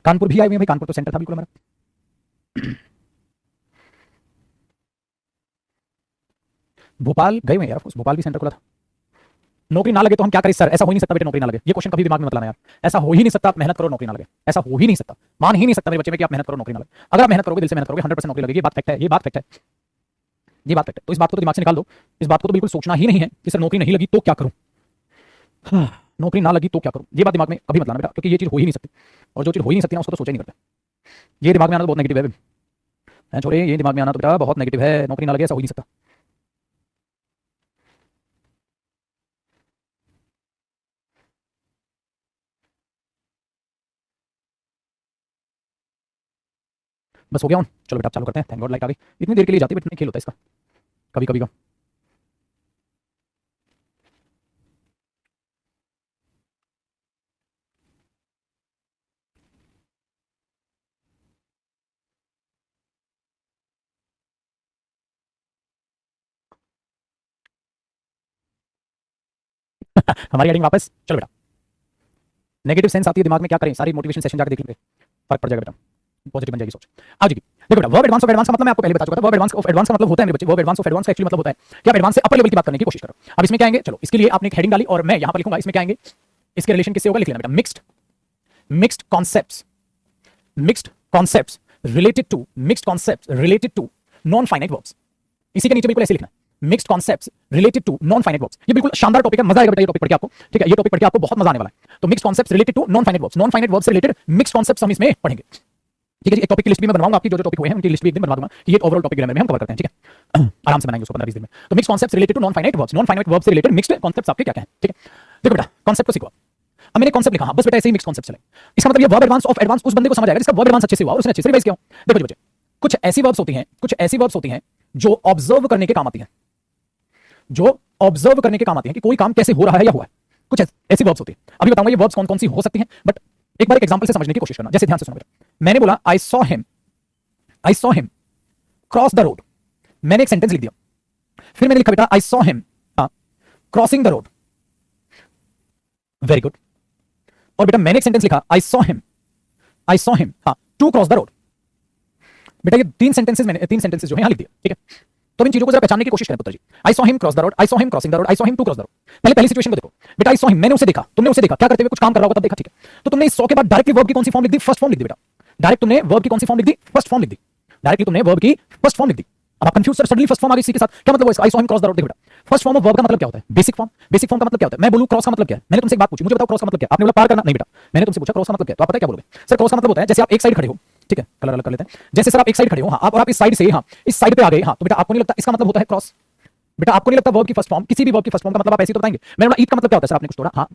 कानपुर भी आए हुए हैं भाई, कानपुर तो सेंटर था बिल्कुल हमारा। भोपाल गए हुए हैं यार, भोपाल भी सेंटर खुला था। नौकरी ना लगे तो हम क्या करें सर, ऐसा हो ही नहीं सकता बेटे, नौकरी ना लगे, ये क्वेश्चन कभी दिमाग में मत लाना यार, ऐसा हो ही नहीं सकता, आप मेहनत करो नौकरी ना लगे, ऐसा हो ही नहीं सकता, मान ही नहीं सकता मेरे बच्चे में कि आप मेहनत करो नौकरी ना लगे। अगर आप मेहनत करोगे, दिल से मेहनत करोगे, 100% नौकरी लगेगी, ये बात फैक्ट है, ये बात फैक्ट है, ये बात फैक्ट है। तो इस बात को तो दिमाग से निकाल दो, इस बात को तो बिल्कुल सोचना ही नहीं है कि सर नौकरी नहीं लगी तो क्या करूं, नौकरी ना लगी तो क्या करूं, ये बात दिमाग में कभी मत लाना बेटा, क्योंकि ये चीज हो ही नहीं सकती, और जो चीज हो ही नहीं सकती ना उसको तो सोचा ही नहीं करते। ये दिमाग में आना तो बहुत नेगेटिव है छोड़े, ये दिमाग में आना तो बेटा बहुत नेगेटिव है, नौकरी ना लगे ऐसा हो ही नहीं सकता। बस हो गया हूँ, चलो बेटा चालू करते हैं, थैंक गॉड लाइट आ गई, इतनी देर के लिए जाती है बट नहीं खेल होता इसका, कभी कभी का। हमारी हेडिंग वापस, चलो बेटा। नेगेटिव सेंस आती है दिमाग में, क्या करें, सारी मोटिवेशन सेशन जाकर देख लेंगे, फर्क पड़ जाएगा बेटा, पॉजिटिव बन जाएगी सोच। आओ जी, देखो बेटा, वर्ब एडवांस ऑफ एडवांस का मतलब मैं आपको पहले बता चुका था। वर्ब एडवांस ऑफ एडवांस का मतलब होता है मेरे बच्चे, वर्ब एडवांस ऑफ एडवांस का एक्चुअली मतलब होता है कि आप एडवांस से अपर लेवल की बात करने की कोशिश करो। अब इसमें क्या आएंगे, चलो इसके लिए आपने एक हेडिंग डाली और मैं यहां पर लिखूंगा, इसमें क्या आएंगे, इसके रिलेशन किससे होगा लिख लेना बेटा, mixed concepts, mixed concepts related to non finite verbs. इसी के नीचे बिल्कुल ऐसे लिखना, mixed concepts related to non finite verbs. ये बिल्कुल शानदार टॉपिक है, मजा आएगा बेटा ये टॉपिक पढ़ के आपको, ठीक है, ये टॉपिक पढ़ के आपको बहुत मजा आने वाला है। तो mixed concepts related to non finite verbs, non finite verbs से रिलेटेड मिक्स्ड कॉन्सेप्ट्स हम इसमें पढ़ेंगे, ठीक है जी। एक टॉपिक की लिस्ट भी मैं बनवाऊंगा, आपकी जो टॉपिक हुए हैं उनकी लिस्ट भी एक दिन बनवा दूंगा कि ये ओवरऑल टॉपिक में हम कवर करते हैं, ठीक है, आराम से बनाएंगे उसको 15-20 दिन में। तो mixed concepts related to non finite verbs, non finite verbs से रिलेटेड मिक्स्ड कॉन्सेप्ट्स आपके क्या क्या हैं, ठीक है। देखो बेटा, कॉन्सेप्ट को सीखो। अब मैंने कॉन्सेप्ट लिखा, बस बेटा ऐसे ही मिक्स्ड कॉन्सेप्ट चले। इसका मतलब ये वर्ब एडवांस ऑफ एडवांस उस बंदे को समझ आएगा जिसका वर्ब एडवांस अच्छे से हुआ और उसने अच्छे से रिवाइज किया हो। देखो जी बच्चे, कुछ ऐसी वर्ब्स होती हैं जो ऑब्जर्व करने के काम आती हैं, जो ऑब्जर्व करने के काम आती हैं कि कोई काम कैसे हो रहा है या हुआ है। कुछ ऐसी वर्ब्स होती है, अभी बताऊंगा ये वर्ब्स कौन कौन सी हो सकती हैं, बट एक बार एक एग्जांपल से समझने की कोशिश करना। जैसे ध्यान से सुनो बेटा, मैंने बोला I saw him cross the road, मैंने एक सेंटेंस लिख दिया, फिर मैंने लिखा बेटा I saw him crossing the road, very good. और बेटा मैंने एक सेंटेंस लिखा I saw him to cross the road. बेटा ये तीन सेंटेंसेस जो है यहां लिख दिया, ठीक है। तो इन चीजों को जरा पहचानने की कोशिश करें पुत्र जी। I saw him cross the road, I saw him crossing the road, I saw him to cross the road. पहली सिचुएशन को देखो बेटा, आई सॉ हिम, मैंने उसे देखा, तुमने उसे देखा क्या करते हुए, कुछ काम कर रहा होगा तब देखा, ठीक है। तो तुमने इस सॉ के बाद डायरेक्टली वर्ब की कौन सी फॉर्म लिख दी, फर्स्ट फॉर्म लिख दी बेटा। डायरेक्ट तुमने वर्ब की कौन सी फॉर्म लिख दी, फर्स्ट फॉर्म लिख दी। डायरेक्टली तुमने वर्ब की फर्स्ट फॉर्म लिख दी। अब आप confuse sir, suddenly first form आ गई इसी के साथ, क्या मतलब है I saw him cross the road. देखो बेटा, फर्स्ट फॉर्म ऑफ वर्ब का मतलब क्या होता है, बेसिक फॉर्म। बेसिक फॉर्म का मतलब क्या होता है, मैं बोलूं क्रॉस का मतलब क्या है, मैंने तुमसे एक बात पूछी, मुझे बताओ क्रॉस का मतलब क्या है, आपने बोला पार करना, नहीं बेटा मैंने तुमसे पूछा क्रॉस का मतलब क्या है, तो आप पता क्या बोलोगे, सर क्रॉस का मतलब होता है जैसे आप एक साइड खड़े हो, ठीक है, कलर अलग कर लेते हैं, जैसे सर आप एक साइड खड़े हो, हाँ, और आप इस साइड से, हाँ, इस साइड पे आ गए, हाँ, तो बेटा आपको नहीं लगता इसका मतलब होता है क्रॉस। बेटा आपको नहीं लगता वर्ब की फर्स्ट फॉर्म, किसी भी वर्ब की फर्स्ट फॉर्म का मतलब आप ऐसे तो बताएंगे। मैंने बोला ईट का मतलब क्या होता है सर, आपने कुछ तोड़ा, हाँ,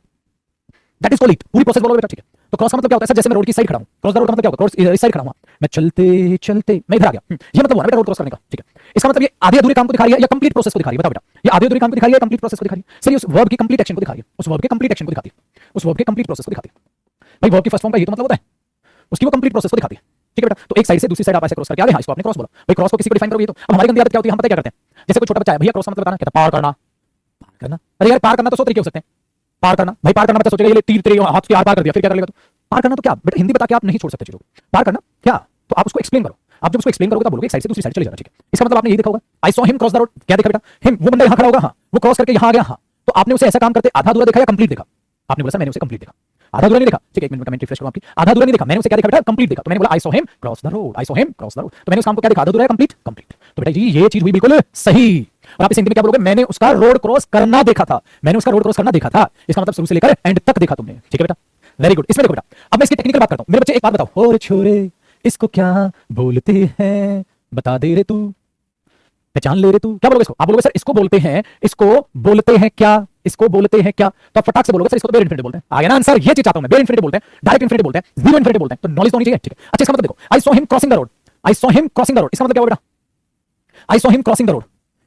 दैट इज कॉल्ड ईट, पूरी प्रोसेस बोलोगे बेटा, ठीक है। तो क्रॉस का मतलब क्या होता है सर, जैसे मैं रोड की साइड खड़ा हूं, क्रॉस द रोड का मतलब क्या होगा, क्रॉस इस साइड खड़ा हूं, मैं चलते चलते मैं इधर आ गया, ये मतलब हुआ बेटा रोड क्रॉस करने का, ठीक है। इसका मतलब ये आधे अधूरे काम को दिखा रही है या कंप्लीट प्रोसेस को दिखा रही है, बताओ बेटा, ये आधे अधूरे काम को दिखा रही है या कंप्लीट प्रोसेस को दिखा रही है, सर ये उस वर्ब की कंप्लीट एक्शन को दिखा रही है, उस वर्ब के कंप्लीट एक्शन को दिखाती है, उस वर्ब के कंप्लीट प्रोसेस को दिखाती है। भाई वर्ब की फर्स्ट फॉर्म का ये तो मतलब होता है उसकी वो कंप्लीट प्रोसेस को दिखाती है, ठीक है बेटा। तो एक साइड से दूसरी साइड आप ऐसे क्रॉस करके आ गए, हाँ, इसको आपने क्रॉस बोला। भाई क्रॉस को किसी को डिफाइन करोगे तो अब हमारी गंदी आदत क्या होती है, हम पता क्या करते हैं, जैसे कोई छोटा बच्चा है, भैया क्रॉस का मतलब बताना, कहता पार करना, पार करना। अरे यार पार करना तो 100 तरीके हो सकते हैं, पार करना, भाई पार करना बच्चा सोचेगा ये तीर तेरे हाथ के आर पार कर दिया, फिर क्या कर लेगा तू, पार करना तो क्या बेटा, हिंदी बता के आप नहीं छोड़ सकते चीजों को, पार करना क्या, तो आप उसको एक्सप्लेन करो। आप जब उसको एक्सप्लेन करोगे तो बोलोगे एक साइड से दूसरी साइड चले जाना, ठीक है। इसका मतलब आपने ये देखा होगा, आई saw him cross the road, क्या देखा बेटा, हिम वो बंदा यहां खड़ा होगा, हाँ, वो क्रॉस करके यहां आ गया, हाँ, तो आपने उसे ऐसा काम करते आधा अधूरा देखा या कंप्लीट देखा, आपने बोला सर मैंने उसे कंप्लीट देखा, आधा अधूरा नहीं देखा, ठीक है, एक मिनट कमेंट रिफ्रेश करो आपकी, आधा अधूरा नहीं देखा, मैंने उसे क्या देखा बेटा, कंप्लीट देखा। तो मैंने बोला I saw him cross the road, I saw him cross the road, तो मैंने उस काम को क्या देखा, आधा अधूरा या कंप्लीट, कंप्लीट। तो बेटा जी ये चीज हुई बिल्कुल सही। और आप इस हिंदी में क्या बोलोगे, मैंने उसका रोड क्रॉस करना देखा था, मैंने उसका रोड क्रॉस करना देखा था, इसका मतलब शुरू से लेकर एंड तक देखा तुमने, ठीक है बेटा, वेरी गुड। इसमें देखो बेटा, अब मैं इसकी टेक्निकल बात करता हूं। मेरे बच्चे एक बात बताओ, और छोरे इसको क्या बोलते हैं, बता दे रे तू, पहचान ले रे तू, क्या बोलोगे इसको, आप बोलोगे सर इसको बोलते हैं, इसको बोलते हैं क्या, इसको बोलते हैं क्या, तो आप फटाक से बोलोगे सर इसको तो बेयर इन्फिनिटिव बोलते हैं। आ गया ना आंसर, ये चीज चाहता हूं मैं, बेयर इन्फिनिटिव बोलते हैं, डायरेक्ट इन्फिनिटिव बोलते हैं, जीरो इन्फिनिटिव बोलते हैं, तो नॉलेज तो होनी चाहिए, ठीक है। अच्छा इसका मतलब देखो, आई saw him crossing the road, I saw him crossing the road, इसका मतलब क्या हुआ बेटा, I saw him crossing the road,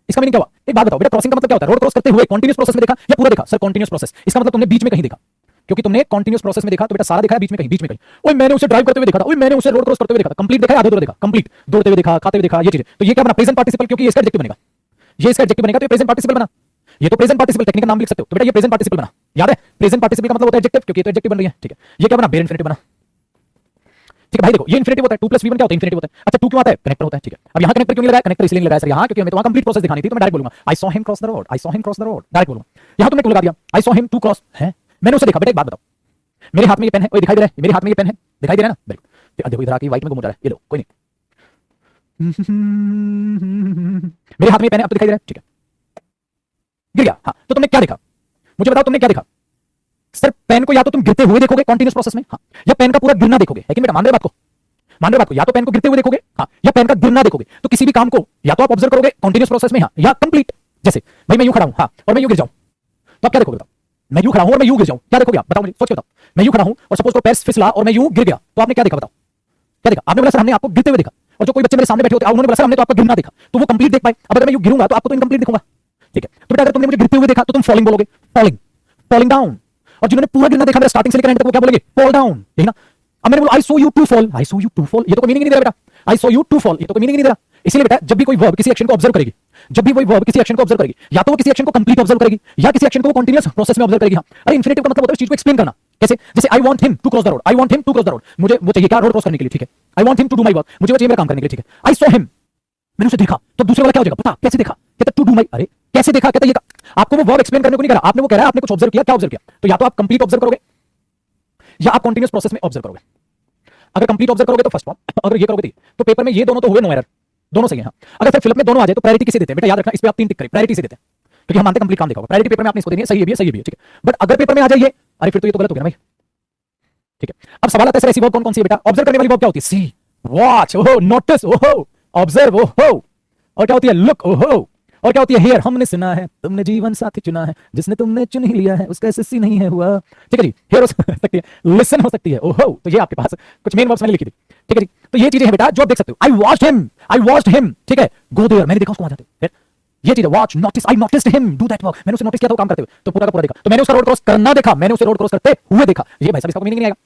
इसका मीनिंग क्या हुआ, एक बात बताओ बेटा, क्रॉसिंग का मतलब क्या होता है, रोड क्रॉस करते हुए कंटीन्यूअस प्रोसेस में देखा या पूरा देखा, सर कंटीन्यूअस प्रोसेस, इसका मतलब तुमने बीच में कहीं देखा, क्योंकि तुमने कंटीन्यूअस प्रोसेस में देखा तो बेटा सारा देखा है, बीच में कहीं, ओए मैंने उसे ड्राइव करते हुए देखा था, ओए मैंने उसे रोड क्रॉस करते हुए देखा था, कंप्लीट देखा है, आधा अधूरा देखा, कंप्लीट, दौड़ते हुए देखा, खाते हुए देखा, ये चीजें। तो ये क्या बना, प्रेजेंट पार्टिसिपल, क्योंकि इसका एडजेक्टिव बनेगा, ये इसका एडजेक्टिव बनेगा, तो ये प्रेजेंट पार्टिसिपल बना, ये तो प्रेजेंट पार्टिसिपल टेक्निक का नाम लिख सकते हो, तो बेटा ये प्रेजेंट पार्टिसिपल बना, याद है, प्रेजेंट पार्टिसिपल का मतलब होता है एडजेक्टिव, क्योंकि ये तो एडजेक्टिव बन रही है, ठीक है। ये क्या बना, बेयर इन्फिनिटिव बना, ठीक है भाई। देखो ये इन्फिनिटिव होता है, 2 + v1 क्या होता है, इन्फिनिटिव होता है। अच्छा 2 क्यों आता है, कनेक्टर होता है, ठीक है। अब यहां कनेक्टर क्यों नहीं लगाया, कनेक्टर इसलिए नहीं लगाया सर यहां, क्योंकि हमें तो वहां कंप्लीट प्रोसेस दिखानी थी, तो मैं डायरेक्ट बोलूंगा I saw him cross the road, I saw him cross the road, direct बोलूंगा। यहां तुमने क्यों लगा दिया, I saw him to cross है, मैंने उसे देखा। बेटा एक बात बताओ, मेरे हाथ में ये पेन है, ओए दिखाई दे रहा है, मेरे हाथ में ये पेन है, दिखाई दे रहा है ना, बिल्कुल। देखो इधर आके व्हाइट में घूम जा रहा है, ये लो कोई नहीं, मेरे हाथ में ये पेन है, अब तो दिखाई दे रहा है, ठीक है, गिर गया, हाँ, तो तुमने क्या देखा, मुझे बताओ तुमने क्या देखा। सर पेन को या तो तुम गिरते हुए देखोगे कंटीन्यूअस प्रोसेस में, हाँ, या पेन का पूरा गिरना देखोगे, है कि बेटा, मान रहे बात को, मान रहे बात को, या तो पेन को गिरते हुए देखोगे, हाँ, या पेन का गिरना देखोगे। तो किसी भी काम को या तो आप ऑब्जर्व करोगे कंटीन्यूअस प्रोसेस में, हाँ, या कंप्लीट। जैसे भाई मैं यूं खड़ा हूं, हाँ, और मैं यूं गिर जाऊं, तो आप क्या देखोगे बताओ, मैं यूं खड़ा हूं और मैं यूं गिर जाऊं, क्या देखोगे आप, बताओ मुझे, सोच के बताओ। मैं यूं खड़ा हूं और सपोज को पैर फिसला और मैं यूं गिर गया, तो आपने क्या देखा, बताओ क्या देखा। आपने बोला सर हमने आपको गिरते हुए देखा, और जो कोई बच्चे मेरे सामने बैठे होते हैं उन्होंने बोला सर हमने तो आपका गिरना देखा, तो वो कंप्लीट देख पाए। अब अगर मैं यूं गिरूंगा तो आपको तो इनकम्प्लीट दिखूंगा, ठीक है। तो बेटा अगर तुमने मुझे गिरते हुए देखा तो तुम फॉलिंग बोलोगे, फॉलिंग, फॉलिंग डाउन। और जिन्होंने पूरा गिरना देखा मेरा स्टार्टिंग से लेकर एंड तक, वो क्या बोलेंगे, फॉल डाउन, ठीक ना। अब मैंने बोला I saw you to fall, I saw you to fall, ये तो कोई मीनिंग नहीं दे रहा बेटा, I saw you to fall, ये तो कोई मीनिंग नहीं दे रहा। इसीलिए बेटा जब भी कोई वर्ब किसी एक्शन को ऑब्जर्व करेगी, जब भी कोई वर्ब किसी एक्शन को ऑब्जर्व करेगी, या तो वो किसी एक्शन को कंप्लीट ऑब्जर्व करेगी या किसी एक्शन को वो कंटीन्यूअस प्रोसेस में ऑब्जर्व करेगी। हाँ, अरे इंफिनिटिव का मतलब होता है उस चीज को एक्सप्लेन करना। कैसे? जैसे I want him to cross the road, I want him to cross the road, मुझे वो चाहिए क्या? रोड क्रॉस करने के लिए, ठीक है। I want him to do my work, मुझे वो चाहिए मेरा काम करने के लिए, ठीक है। आई सॉ हिम, मैंने उसे देखा, तो दूसरे वाला क्या हो जाएगा? पता कैसे देखा? कहता टू डू माय, अरे कैसे देखा? कहता ये आपको वो वर्ब एक्सप्लेन करने को नहीं कह रहा, आपने वो कह रहा है आपने कुछ ऑब्जर्व किया, क्या ऑब्जर्व किया? तो या तो आप कंप्लीट ऑब्जर्व करोगे या आप कंटीन्यूअस प्रोसेस में ऑब्जर्व करोगे। अगर कंप्लीट ऑब्जर्व करोगे तो फर्स्ट फॉर्म, अगर ये करोगे तो पेपर में ये दोनों तो हुए नो एरर, दोनों सही है। हाँ, अगर फिर फिलअप में दोनों आ जाए तो प्रायोरिटी किसे देते हैं? बेटा याद रखना, इस पे आप 3 टिक करें, प्रायोरिटी से देते हैं, क्योंकि हम मानते हैं कंप्लीट काम देखा होगा। प्रायोरिटी पेपर में आपने इसको देनी है, सही है भी है, सही भी है, ठीक है। बट अगर पेपर में आ जाइए, अरे फिर तो ये तो गलत हो गया ना भाई, ठीक है। अब सवाल आता है सर ऐसी वर्ब कौन कौन सी है बेटा? ऑब्जर्व करने वाली वर्ब क्या होती है? सी, वॉच, ओहो, नोटिस, ओहो, ऑब्जर्व, ओहो, और क्या होती है? लुक, ओहो, और क्या होती है? हियर, हमने सुना है, तुमने जीवन साथी चुना है, जिसने तुमने चुन ही लिया है उसका एसएससी नहीं है हुआ, ठीक है जी। हियर हो सकती है, लिसन हो सकती है, ओहो, तो ये आपके पास कुछ मेन वर्ड्स मैंने लिखी थी, ठीक है जी। तो ये चीजें हैं बेटा जो आप देख सकते हो। I watched him, I watched him, ठीक है। गो देयर, मैंने देखा उसको वहां जाते हुए, ये चीज है। Watch, notice, I noticed him do that work, मैंने उसे नोटिस किया था वो काम करते हुए, तो पूरा का पूरा देखा। तो मैंने उसका रोड क्रॉस करना देखा, मैंने उसे रोड क्रॉस करते हुए देखा, ये भाई साहब इसका मीनिंग नहीं आएगा।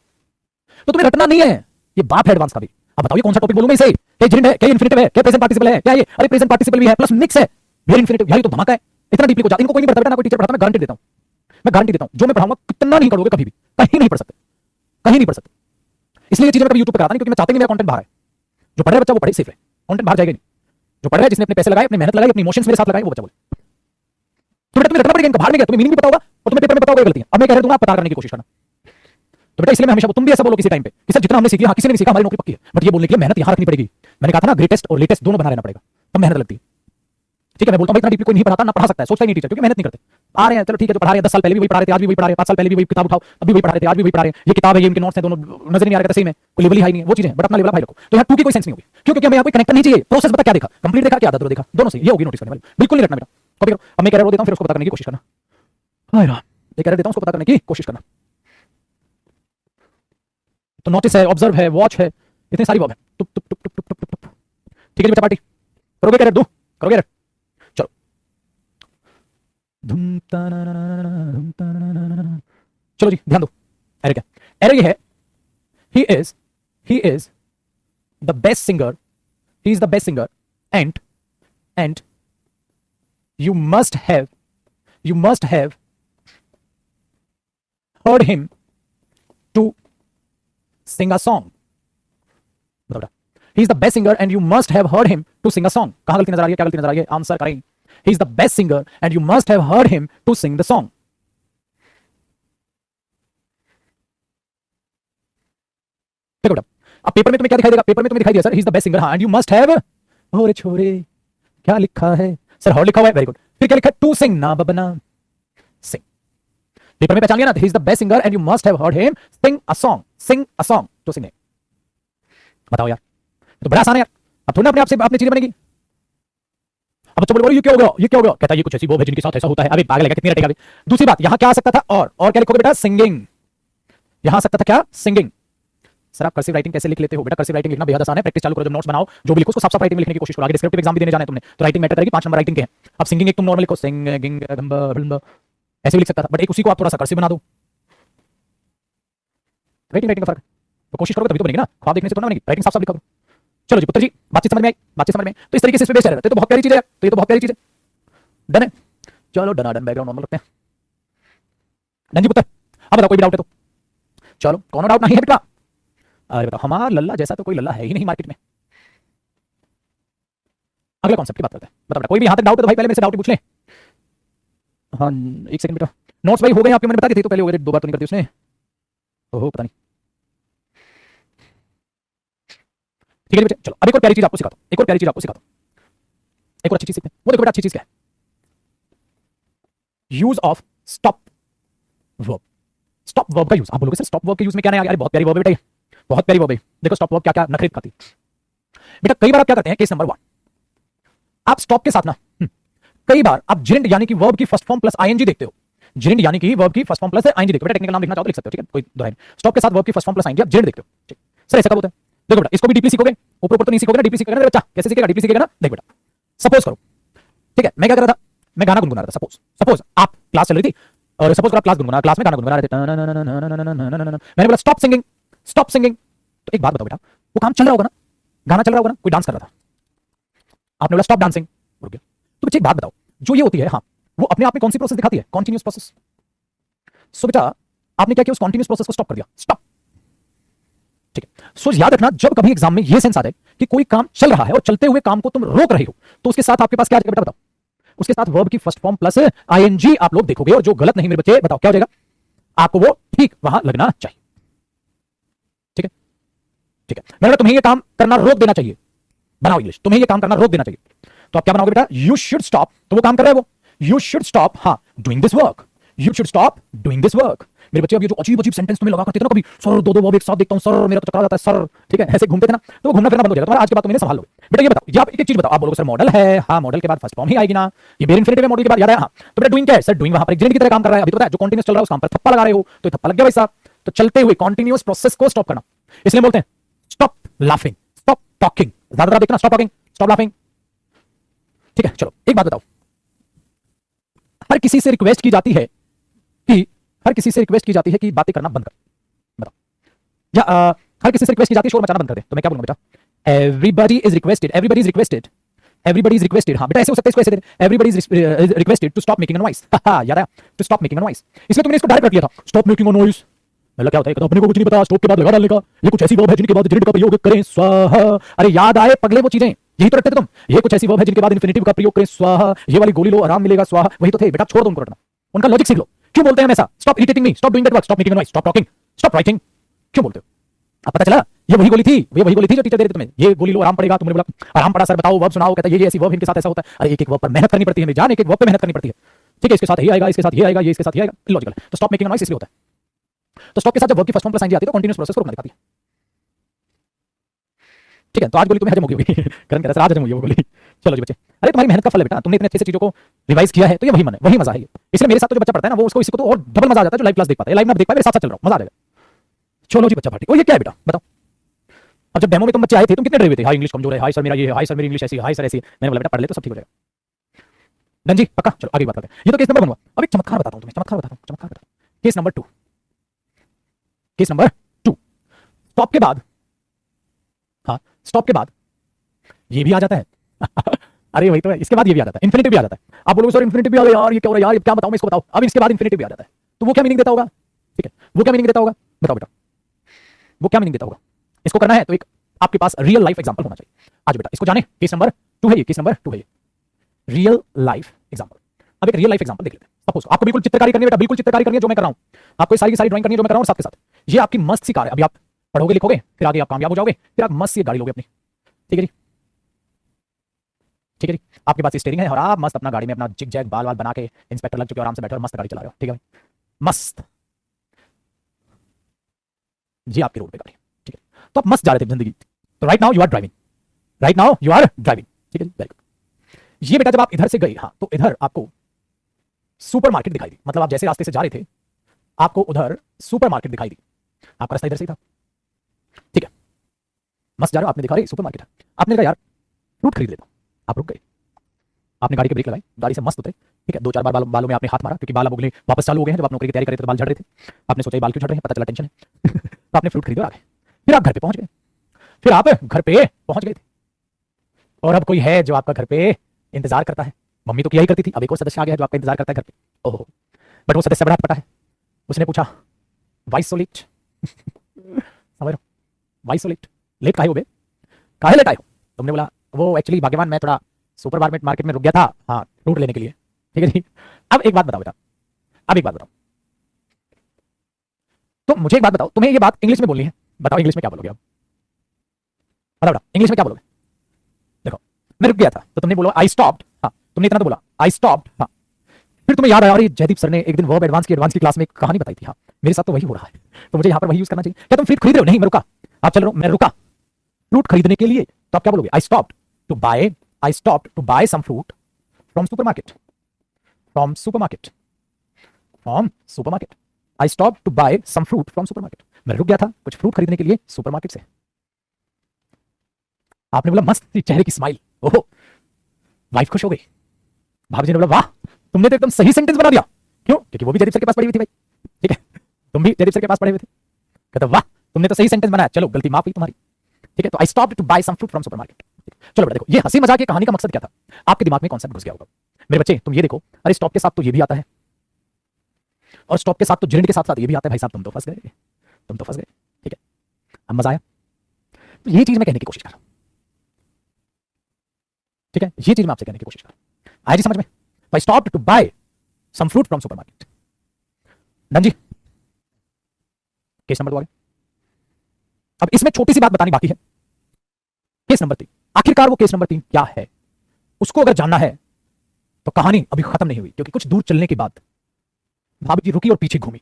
तो तुम्हें रटना नहीं है, ये बाप है एडवांस का भी। अब बताओ ये कौन सा टॉपिक बोलूं मैं इसे? क्या जेंडर है, क्या इन्फिनिटिव है, क्या प्रेजेंट पार्टिसिपल है, क्या ये? अरे प्रेजेंट पार्टिसिपल भी है प्लस मिक्स है, वेरी इन्फिनिटिव, यही तो धमाका है। इतना डीपली को जाता इनको कोई नहीं पढ़ता बेटा, ना कोई टीचर पढ़ाता। मैं गारंटी देता हूं, मैं गारंटी देता हूं, जो मैं पढ़ाऊंगा कितना नहीं पढ़ोगे कभी भी, कहीं नहीं पढ़ सकते, कहीं नहीं पढ़ सकते। इसलिए ये चीजें मैं कभी यूट्यूब पे कराता नहीं, क्योंकि मैं चाहता नहीं मेरा कंटेंट बाहर है। जो पढ़ रहा है बच्चा वो पढ़े, सेफ है, कंटेंट बाहर जाएगा नहीं। जो पढ़ रहा है, जिसने अपने पैसे लगाए, अपनी मेहनत लगाई, अपनी इमोशंस मेरे साथ लगाए, वो बच्चा बोले। तो बेटा तुम्हें रटना पड़ेगा, इनका बाहर नहीं गया, तुम्हें मीनिंग भी पता होगा और तुम्हें पेपर में पता होगा गलती है। अब मैं कह दूंगा आप पता करने की कोशिश करना। तो बेटा इसलिए मैं हमेशा, तुम भी ऐसा बोलो किसी टाइम पे कि सर जितना हमने सीख लिया, हाँ किसी ने नहीं सीखा, हमारी नौकरी पक्की है, बट ये बोलने के लिए मेहनत यहां रखनी पड़ेगी। मैंने कहा था ना, ग्रेटेस्ट और लेटेस्ट दोनों बना रहना पड़ेगा, तब मेहनत लगती है, ठीक है। मैं बोलता हूं इतना डीपली कोई नहीं पढ़ाता, ना पढ़ा सकता है, सोचता ही नहीं टीचर, क्योंकि मेहनत नहीं करते। आ रहे हैं चलो ठीक है, जो पढ़ा रहे हैं 10 साल पहले भी वही पढ़ा रहे थे, आज भी वही पढ़ा रहे हैं, 5 साल पहले भी वही किताब उठाओ, अभी वही पढ़ा रहे थे, आज भी वही पढ़ा रहे हैं, ये किताब है, ये इनके नोट्स हैं, दोनों नजर नहीं आ रहा था, सही में कोई लेवल ही हाई नहीं है, वो चीजें, बट अपना लेवल हाई रखो। तो यहाँ टू की कोई सेंस नहीं होगी, क्योंकि हमें यहाँ कोई कनेक्टर नहीं चाहिए। प्रोसेस बता क्या देखा, कंप्लीट देखा, क्या आधा देखा, दोनों सही, ये होगी नोटिस करने वाली, बिल्कुल नहीं रखना बेटा। कॉपी करो। अब मैं एरर देता हूं, फिर उसको पता करने की कोशिश करना। हाय राम, एक एरर देता हूं, उसको पता करने की कोशिश करना। तो नोटिस है, ऑब्जर्व है, वॉच है, इतनी सारी वर्ब है। टुप टुप टुप टुप टुप टुप, ठीक है बेटा। पार्टी करोगे एरर, दो करोगे एरर, चलो। चलो जी ध्यान दो, एरर क्या? एरर ये है, ही is the best singer, he is the best singer and you must have heard him to sing a song. बताओ बेटा, he is the best singer and you must have heard him to sing a song. कहां गलती नजर आ रही है, क्या गलती नजर आ रही है? आंसर करें। he is the best singer and you must have heard him to sing the song. देखो बेटा, अब पेपर में तुम्हें क्या दिखाई देगा? पेपर में तुम्हें दिखाई दिया sir he is the best singer, हाँ, एंड यू मस्ट हैव, ओरे छोरे क्या लिखा है सर? हॉर लिखा हुआ है, वेरी गुड। फिर क्या लिखा है? टू सिंग, ना बबना सिंग। पेपर में पहचान लिया ना, he is the best singer and you must have heard him sing a song to sing. बताओ यार, तो बड़ा आसान है यार, अब थोड़ा अपने आप से अपनी चीजें बनेगी। अब बच्चा बोले ये क्या हो गया, ये क्या हो गया? कहता है ये कुछ ऐसी वो है जिनके साथ ऐसा होता है। अबे पागल है, कितनी रटेगा? दूसरी बात, यहां क्या आ सकता था? और क्या लिखोगे बेटा? सिंगिंग। यहां आ सकता था क्या? सिंगिंग। सर आप कर्सिव राइटिंग कैसे लिख लेते हो? बेटा कर्सिव राइटिंग लिखना बेहद आसान है, प्रैक्टिस चालू करो, जब नोट्स बनाओ जो भी लिखो उसको साफ साफ राइटिंग में लिखने की कोशिश करो। आगे डिस्क्रिप्टिव एग्जाम भी देने जाना है तुमने, तो राइटिंग मैटर करेगी। 5 नंबर राइटिंग के हैं। अब सिंगिंग एक तुम नॉर्मल लिखो, सिंगिंग ऐसे भी लिख सकता था, बट एक उसी को आप थोड़ा सा कर्सिव बना दो। राइटिंग का फर्क, तो कोशिश करोगे तभी तो बनेगी ना, ख्वाब देखने से तो ना बनेगी। राइटिंग साफ साफ लिखा करो। चलो जी पुत्र जी, बातचीत समझ में आई? बातचीत समझ में? तो इस तरीके से इस पे बेस रहता है, तो बहुत प्यारी चीज है, तो ये तो बहुत प्यारी चीज है। डन है, चलो डन बैकग्राउंड नॉर्मल रखते हैं। डन जी पुत्र, अब बताओ कोई भी डाउट है तो? चलो कौन डाउट नहीं है बेटा? अरे बताओ, हमारा लल्ला जैसा तो कोई लल्ला है ही नहीं मार्केट में। अगला कॉन्सेप्ट की बात करते हैं। बताओ बेटा, कोई भी यहां तक डाउट है तो भाई पहले मेरे से डाउट पूछ ले। हाँ एक सेकंड बेटा, नोट्स भाई हो गए आपके? मैंने बता दी थी तो पहले हो गए, 2 बार तो नहीं करती उसने। ओहो पता नहीं, ठीक है बेटा। चलो अब एक और प्यारी चीज आपको सिखाता हूं, एक और प्यारी चीज आपको सिखाता हूं, एक और अच्छी चीज सीखते हैं। वो देखो बेटा, अच्छी चीज क्या है? Use of stop verb. Stop verb का यूज। आप बोलोगे सर स्टॉप वर्ब के यूज में क्या नहीं आ गया? अरे बहुत प्यारी वर्ब है बेटा, ये बहुत प्यारी वर्ब है। देखो स्टॉप वर्ब क्या क्या नखरे दिखाती है बेटा। कई बार आप क्या करते हैं, केस नंबर 1, आप स्टॉप के साथ ना कई बार आप जिरेंड यानी कि वर्ब की फर्स्ट फॉर्म प्लस आईएनजी देखते हो। जिरेंड यानी कि वर्ब की फर्स्ट फॉर्म प्लस आईएनजी देखते हो। बेटा टेक्निकल नाम लिखना चाहो तो लिख सकते हो, ठीक है, कोई दोहराई नहीं। स्टॉप के साथ वर्ब की फर्स्ट फॉर्म प्लस आईएनजी आप जिरेंड देखते हो, ठीक। सर ऐसा कब होता है? देखो बेटा, इसको भी डीपली सीखोगे, ऊपर ऊपर तो नहीं सीखोगे ना, डीपली सीखोगे ना बच्चा। कैसे सीखेगा? डीपली सीखेगा ना। देख बेटा, सपोज करो, ठीक है, मैं क्या कर रहा था? मैं गाना गुनगुना रहा था। सपोज आप क्लास चल रही थी और सपोज आप क्लास गुनगुना, क्लास में गाना गुनगुना रहे थे। मैंने बोला स्टॉप सिंगिंग, स्टॉप सिंगिंग। तो एक बात बताओ बेटा, वो काम चल रहा होगा ना, गाना चल रहा होगा ना, कोई डांस कर रहा था, आपने बोला स्टॉप डांसिंग, रुक गया। तो बच्चे एक बात बताओ, जो ये होती है हाँ, वो अपने आप में कौन सी प्रोसेस दिखाती है? Continuous process. सो बेटा आपने क्या किया, उस कॉन्टिन्यूस प्रोसेस को स्टॉप कर दिया, स्टॉप। ठीक है, सो याद रखना, जब कभी एग्जाम में ये सेंस आ जाए कि कोई काम चल रहा है और चलते हुए काम को तुम रोक रहे हो, तो उसके साथ आपके पास क्या आ जाएगा बेटा, बताओ? उसके साथ वर्ब की फर्स्ट फॉर्म प्लस आईएनजी आप लोग देखोगे, और जो गलत नहीं मेरे बच्चे, बताओ क्या हो जाएगा? आपको वो ठीक वहां लगना चाहिए। ठीक है, ठीक है, मैंने तुम्हें ये काम करना रोक देना चाहिए, बनाओ इंग्लिश, तुम्हें ये काम करना रोक देना चाहिए, तो आप क्या बनाओगे बेटा? यू शुड स्टॉप, तो वो काम कर रहा है वो, यू शुड स्टॉप हाँ doing this work, you should stop doing this work. मेरे बच्चे अब ये जो अजीब अजीब सेंटेंस तुम्हें लगा करते थे ना, कभी सर दो वर्ब एक साथ देखता हूं सर, मेरा तो चक्कर आ जाता है सर, ठीक है, ऐसे घूमते थे ना, तो वो घूमना फिरना बंद हो जाएगा तुम्हारा। आज के बाद तुम इन्हें संभाल लोगे बेटा। ये बताओ, ये आप एक चीज बताओ, आप बोलोगे सर मॉडल है, हाँ मॉडल के बाद फर्स्ट फॉर्म ही आएगी ना, ये बेर इंफिनिटिव है, मॉडल के बाद याद है हाँ, तो बेटा डूइंग क्या है सर? डूइंग वहां पर एग्जेंट की तरह काम कर रहा है, अभी तो पता है जो कंटीन्यूअस चल रहा है उस काम पर थप्पा लगा रहे हो, तो थप्पा लग गया भाई साहब। तो चलते हुए कंटीन्यूअस प्रोसेस को स्टॉप करना, इसलिए बोलते हैं स्टॉप लाफिंग, स्टॉप टॉकिंग, ज्यादा देखना, स्टॉप टॉकिंग, स्टॉप लाफिंग। ठीक है, चलो एक बात बताओ, हर किसी से रिक्वेस्ट की जाती है कि बातें करना बंद कर, बताओ, या हर किसी से रिक्वेस्ट की जाती है शोर मचाना बंद कर दे, तो मैं क्या बोलूंगा बेटा? Everybody is requested, everybody is requested, everybody is requested. हाँ बेटा ऐसे हो सकता है, इसको ऐसे दे, everybody is requested to stop making a noise. याद है, to stop making a noise, इसलिए तुमने इसको डायरेक्ट कर दिया था, स्टॉप मेकिंग अ नॉइस। मतलब क्या होता है, अपने को कुछ नहीं पता, स्टॉप के बाद लगा डालने का, ये कुछ ऐसी वर्ब है जिनके बाद जेड का प्रयोग करें स्वाहा। अरे याद आए पगले वो चीजें, यही तो रखते थे तुम, ये कुछ ऐसी वर्ब है जिनके बाद इन्फिनिटिव का प्रयोग करें स्वाहा, ये वाली गोली लो आराम मिलेगा स्वाहा, वही तो थे बेटा, छोड़ दो उनको रटना, उनका लॉजिक सीख लो। क्यों बोलते हैं हमेशा stop irritating me, stop doing that work, stop making a noise, stop talking, stop writing, क्यों बोलते हो? अब पता चला ये वही गोली थी, ये वही गोली थी जो टीचर दे रहे थे तुम्हें, ये गोली लो आराम पड़ेगा। तुमने बोला आराम पड़ा सर, बताओ वर्ब सुनाओ, कहता है ये ऐसी वर्ब इनके साथ ऐसा होता है। अरे एक एक वर्ब पर मेहनत करनी पड़ती है जान, एक एक वर्ब पे मेहनत करनी पड़ती है, ठीक है, इसके साथ ये आएगा, इसके साथ ये आएगा, ये इसके साथ ये आएगा, लॉजिकल। तो स्टॉप मेकिंग अ नॉइस इसलिए होता है। तो स्टॉप के साथ जब वर्ब की फर्स्ट फॉर्म प्लस आईएनजी आती है तो कंटीन्यूअस प्रोसेस को रोकना दिखाती है। ठीक है, तो आज गोली तुम्हें हजम होगी होगी, करण कह रहा है आज हजम होगी वो गोली। चलो जी बच्चे, अरे तुम्हारी मेहनत का फल है बेटा, तुमने इतने अच्छे से चीजों को रिवाइज किया है, तो ये वही मन है, वही मजा है। इसलिए मेरे साथ तो जो बच्चा पढ़ता है ना, वो उसको इसी को तो और डबल मजा आ जाता है, जो लाइव क्लास देख पाता है, लाइव ना देख पाए, मेरे साथ चल रहा हूं, मजा आ जाएगा। चलो जी बच्चा पार्टी, और ये क्या है बेटा बताओ? अब जब डेमो में तुम बच्चे आए थे, तुम कितने डरे हुए थे, हाई इंग्लिश कमजोर है, हाई सर मेरा ये, हाई सर मेरी इंग्लिश ऐसी, हाई सर ऐसी। मैंने बोला बेटा पढ़ ले तो सब ठीक हो जाएगा। डन जी पक्का, चलो आगे बात करते हैं। ये तो केस नंबर 1 हुआ। अब एक चमत्कार बताता हूं तुम्हें, चमत्कार बताता हूं, चमत्कार बताता हूं। Case number 2, case number 2, stop के बाद, हाँ स्टॉप के बाद ये भी आ जाता है। अरे वही तो है, इसके बाद ये भी आ जाता है, इन्फिनिटिव भी आ जाता है। आप बोलोगे सर इन्फिनिटिव भी आ गया यार, ये क्या हो रहा है यार, क्या बताऊं मैं इसको, बताओ। अब इसके बाद इन्फिनिटिव भी आ जाता है, तो वो क्या मीनिंग देता होगा? ठीक है, वो क्या मीनिंग देता होगा, बताओ बेटा, वो क्या मीनिंग देता होगा? इसको करना है तो एक आपके पास रियल लाइफ एग्जांपल होना चाहिए। आज बेटा इसको जाने, केस नंबर 2 है ये, केस नंबर 2 है ये, रियल लाइफ एग्जांपल। अब एक रियल लाइफ एग्जांपल देख लेते हैं। सपोज आपको बिल्कुल चित्रकारी करनी है बेटा, बिल्कुल चित्रकारी करनी है जो मैं कर रहा हूं, आपको सारी की सारी ड्राइंग करनी है जो मैं कर रहा हूं, और साथ के साथ ये आपकी मस्त सी कार है। अभी आप पढ़ोगे लिखोगे, फिर आगे आप कामयाब हो जाओगे, फिर आप मस्त सी गाड़ी लोगे अपनी, ठीक है जी, ठीक है जी। आपके पास स्टीयरिंग है और आप मस्त अपना गाड़ी में अपना जिग जैग बाल वाल बना के इंस्पेक्टर लग चुके हो, आराम से बैठे और मस्त गाड़ी चला रहे हो, ठीक है भाई, मस्त जी आपकी रोड पे गाड़ी, ठीक है। तो आप मस्त जा रहे थे जिंदगी, तो right now you are driving, right now you are driving, ठीक है जी, वेरी गुड। ये बेटा जब आप इधर से गए, हाँ तो इधर आपको सुपर मार्केट दिखाई दी, मतलब आप जैसे रास्ते से जा रहे थे आपको उधर सुपर मार्केट दिखाई दी, आपका रास्ता इधर से ही था, ठीक है, मस्त जा रहे हो, आपने दिखा रही सुपर मार्केट है, आपने कहा यार फ्रूट खरीद लेता हूं, आप रुक गए, आपने गाड़ी की ब्रेक लगाई, गाड़ी से मस्त उतरे, ठीक है, 2-4 बार बालों में आपने हाथ मारा, क्योंकि बाल अब उगले वापस चालू हो गए हैं, जब आप नौकरी की तैयारी कर रहे थे तो बाल झड़ रहे थे, आपने सोचा बाल क्यों झड़ रहे हैं, पता चला टेंशन है। तो आपने फ्रूट खरीदा और आ गए, फिर आप घर पे पहुंच गए, फिर आप घर पे पहुंच गए थे, और अब कोई है जो आपका घर पे इंतजार करता है। मम्मी तो क्या ही करती थी, अब एक और सदस्य आ गया है जो आपका इंतजार करता है घर पे। ओहो, बट वो सदस्य बड़ा पटा है, उसने पूछा वाई सो लेट, समझ रहे, वाई सो लेट, लेट काहे हो बे, काहे लेट आए हो? तुमने बोला वो एक्चुअली भाग्यवान मैं थोड़ा सुपर मार्केट में रुक गया था, हाँ फ्रूट लेने के लिए, ठीक है जी। अब एक बात बताओ बेटा, अब एक बात बताओ, तो मुझे एक बात बताओ, तुम्हें ये बात इंग्लिश में बोलनी है, बताओ इंग्लिश में क्या बोलोगे आप, बताओ बेटा इंग्लिश में क्या बोलोगे? देखो मैं रुक गया था तो तुमने बोला आई स्टॉप्ड, हाँ तुमने इतना तो बोला आई स्टॉप्ड, हाँ फिर तुम्हें याद आया अरे जयदीप सर ने एक दिन वर्ब एडवांस की क्लास में एक कहानी बताई थी, हाँ मेरे साथ तो वही हो रहा है, तो मुझे यहाँ पर वही यूज करना चाहिए। क्या तुम फ्रूट खरीद रहे हो? नहीं मैं रुका, आप चल रहे हो, मैं रुका फ्रूट खरीदने के लिए, तो आप क्या बोलोगे? I stopped to buy, I stopped to buy some fruit from supermarket, from supermarket, from supermarket, I stopped to buy some fruit from supermarket, मैं रुक गया था कुछ फ्रूट खरीदने के लिए सुपरमार्केट से। आपने बोला मस्त थी चेहरे की स्माइल, ओहो वाइफ खुश हो गई, भाभी जी ने बोला वाह तुमने तो एकदम सही सेंटेंस बना दिया, क्यों? क्योंकि वो भी जयदीप सर के पास पढ़ी हुई थी भाई, ठीक है, तुम भी जयदीप सर के पास पढ़े हुए थे, कहते वाह तुमने तो सही सेंटेंस बनाया, चलो गलती माफ हुई तुम्हारी, ठीक है। तो I stopped to buy some fruit from supermarket, चलो बेटा देखो, ये हंसी मजाक की कहानी का मकसद क्या था, आपके दिमाग में कॉन्सेप्ट घुस गया होगा। मेरे बच्चे तुम ये देखो, अरे स्टॉप के साथ तो ये भी आता है, और स्टॉप के साथ तो जिरंड के साथ साथ ये भी आता है। भाई साहब तुम तो फंस गए, तुम तो फंस गए। ठीक है, अब मजा आया। तो ये चीज मैं कहने की कोशिश कर रहा हूं। ठीक है, ये चीज मैं आपसे कहने की कोशिश कर रहा हूं। आया जी समझ में? I stop to buy some fruit from supermarket. Done जी। केस नंबर 2 आ गया। अब इसमें छोटी सी बात बतानी बाकी है। केस नंबर 3, आखिरकार वो केस नंबर 3 क्या है, उसको अगर जानना है तो कहानी अभी खत्म नहीं हुई, क्योंकि कुछ दूर चलने के बाद भाभी जी रुकी और पीछे घूमी।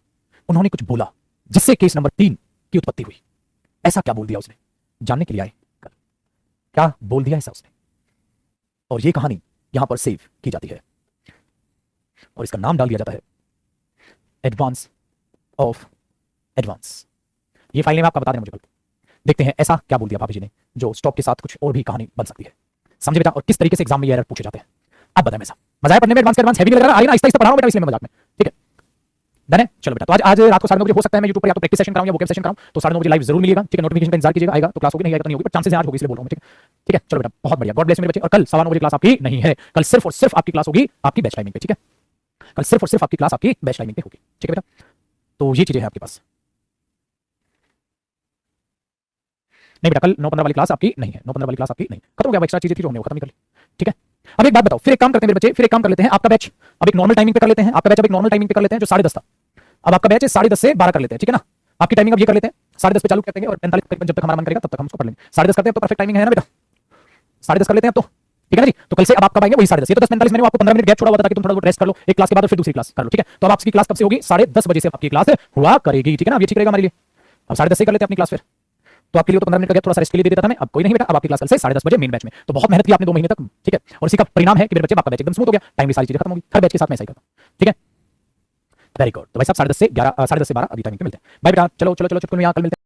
उन्होंने कुछ बोला जिससे केस नंबर 3 की उत्पत्ति हुई। ऐसा क्या बोल दिया उसने, जानने के लिए आए कल। क्या बोल दिया ऐसा उसने, और ये कहानी यहां पर सेव की जाती है और इसका नाम डाल दिया जाता है एडवांस ऑफ एडवांस। ये फाइल नेम आपका बता दें मुझे कल। देखते हैं ऐसा क्या बोल दिया भाभी जी ने जो स्टॉप के साथ कुछ और भी कहानी बन सकती है। समझे बेटा? और किस तरीके से एग्जाम में ये एरर पूछे जाते हैं। अब बताएं ऐसा मजा है पढ़ने में? एडवांस के एडवांस हैवी लग रहा है, आइए ना आहिस्ता आहिस्ता पढ़ाऊं बेटा, इसलिए मैं मजाक में। ठीक है डन है। चलो बेटा, तो आज रात को 9:30 बजे हो सकता है मैं यूट्यूब पर या तो प्रैक्टिस सेशन कराऊं या वोकैब सेशन कराऊं, तो 9:30 बजे लाइव जरूर मिलिएगा। ठीक है, नोटिफिकेशन का इंतजार कीजिएगा, आएगा तो क्लास होगी, नहीं आएगा तो नहीं होगी, बट चांसेस आज होगी, इसलिए बोल रहा हूं। ठीक है चलो बेटा, बहुत बढ़िया, गॉड ब्लेस मेरे बच्चे। और कल 9:15 बजे क्लास आपकी नहीं है, कल सिर्फ और सिर्फ आपकी क्लास होगी आपकी बैच टाइमिंग पे। ठीक है, कल सिर्फ और सिर्फ आपकी क्लास आपकी बैच टाइमिंग पे होगी। ठीक है बेटा, तो ये चीजें हैं आपके पास। नहीं बेटा, कल 9:15 वाली क्लास आपकी नहीं है, 9:15 वाली क्लास आपकी नहीं, खत्म हो गया। एक्स्ट्रा चीजें थी जो हमने वो खत्म कर ली। ठीक है, अब एक बात बताओ, फिर एक काम करते हैं मेरे बच्चे, फिर एक काम कर लेते हैं, आपका बैच अब एक नॉर्मल टाइमिंग पे कर लेते हैं। आपका बैच अब एक नॉर्मल टाइमिंग पे कर लेते हैं जो 10:30 था। अब आपका बैच है 10:30 से 12 कर लेते हैं। ठीक है ना, आपकी टाइमिंग अब ये कर लेते हैं, 10:30 पे चालू करते हैं और 45 जब तक हमारा मन करेगा तब तक हम उसको पढ़ लेंगे। 10:30 करते हैं तो परफेक्ट टाइमिंग है ना बेटा, 10:30 कर लेते हैं अब तो। ठीक है ना जी, तो कल से अब आप कब आएंगे? वही 10:30। ये तो 10:45 मैंने आपको 15 मिनट गैप छोड़ा हुआ था कि तुम थोड़ा बहुत रेस्ट कर लो, एक क्लास के बाद फिर दूसरी क्लास कर लो। ठीक है, तो अब आपकी क्लास कब से होगी? 10:30 बजे से आपकी क्लास हुआ करेगी। ठीक है ना, ये ठीक रहेगा हमारे लिए। अब 10:30 से कर लेते हैं अपनी क्लास फिर, तो आपके लिए तो 15 मिनट का गैप थोड़ा सा रेस्ट के लिए दे देता था मैं, अब कोई नहीं बेटा, अब आपकी क्लास कल से 10:30 बजे मेन बैच में। तो बहुत मेहनत की आपने 2 महीने तक। ठीक है, और इसी का परिणाम है कि मेरे बच्चे आपका बैच एकदम स्मूथ हो गया, टाइमली सारी चीजें खत्म होगी। हर बैच के साथ मैं ऐसा ही करता हूं। ठीक है, वेरी गुड। तो भाई साहब 10:30 से 12 अभी टाइमिंग पे मिलते हैं। बाय बेटा, चलो चलो चलो चुटकुल में यहाँ कल मिलते हैं।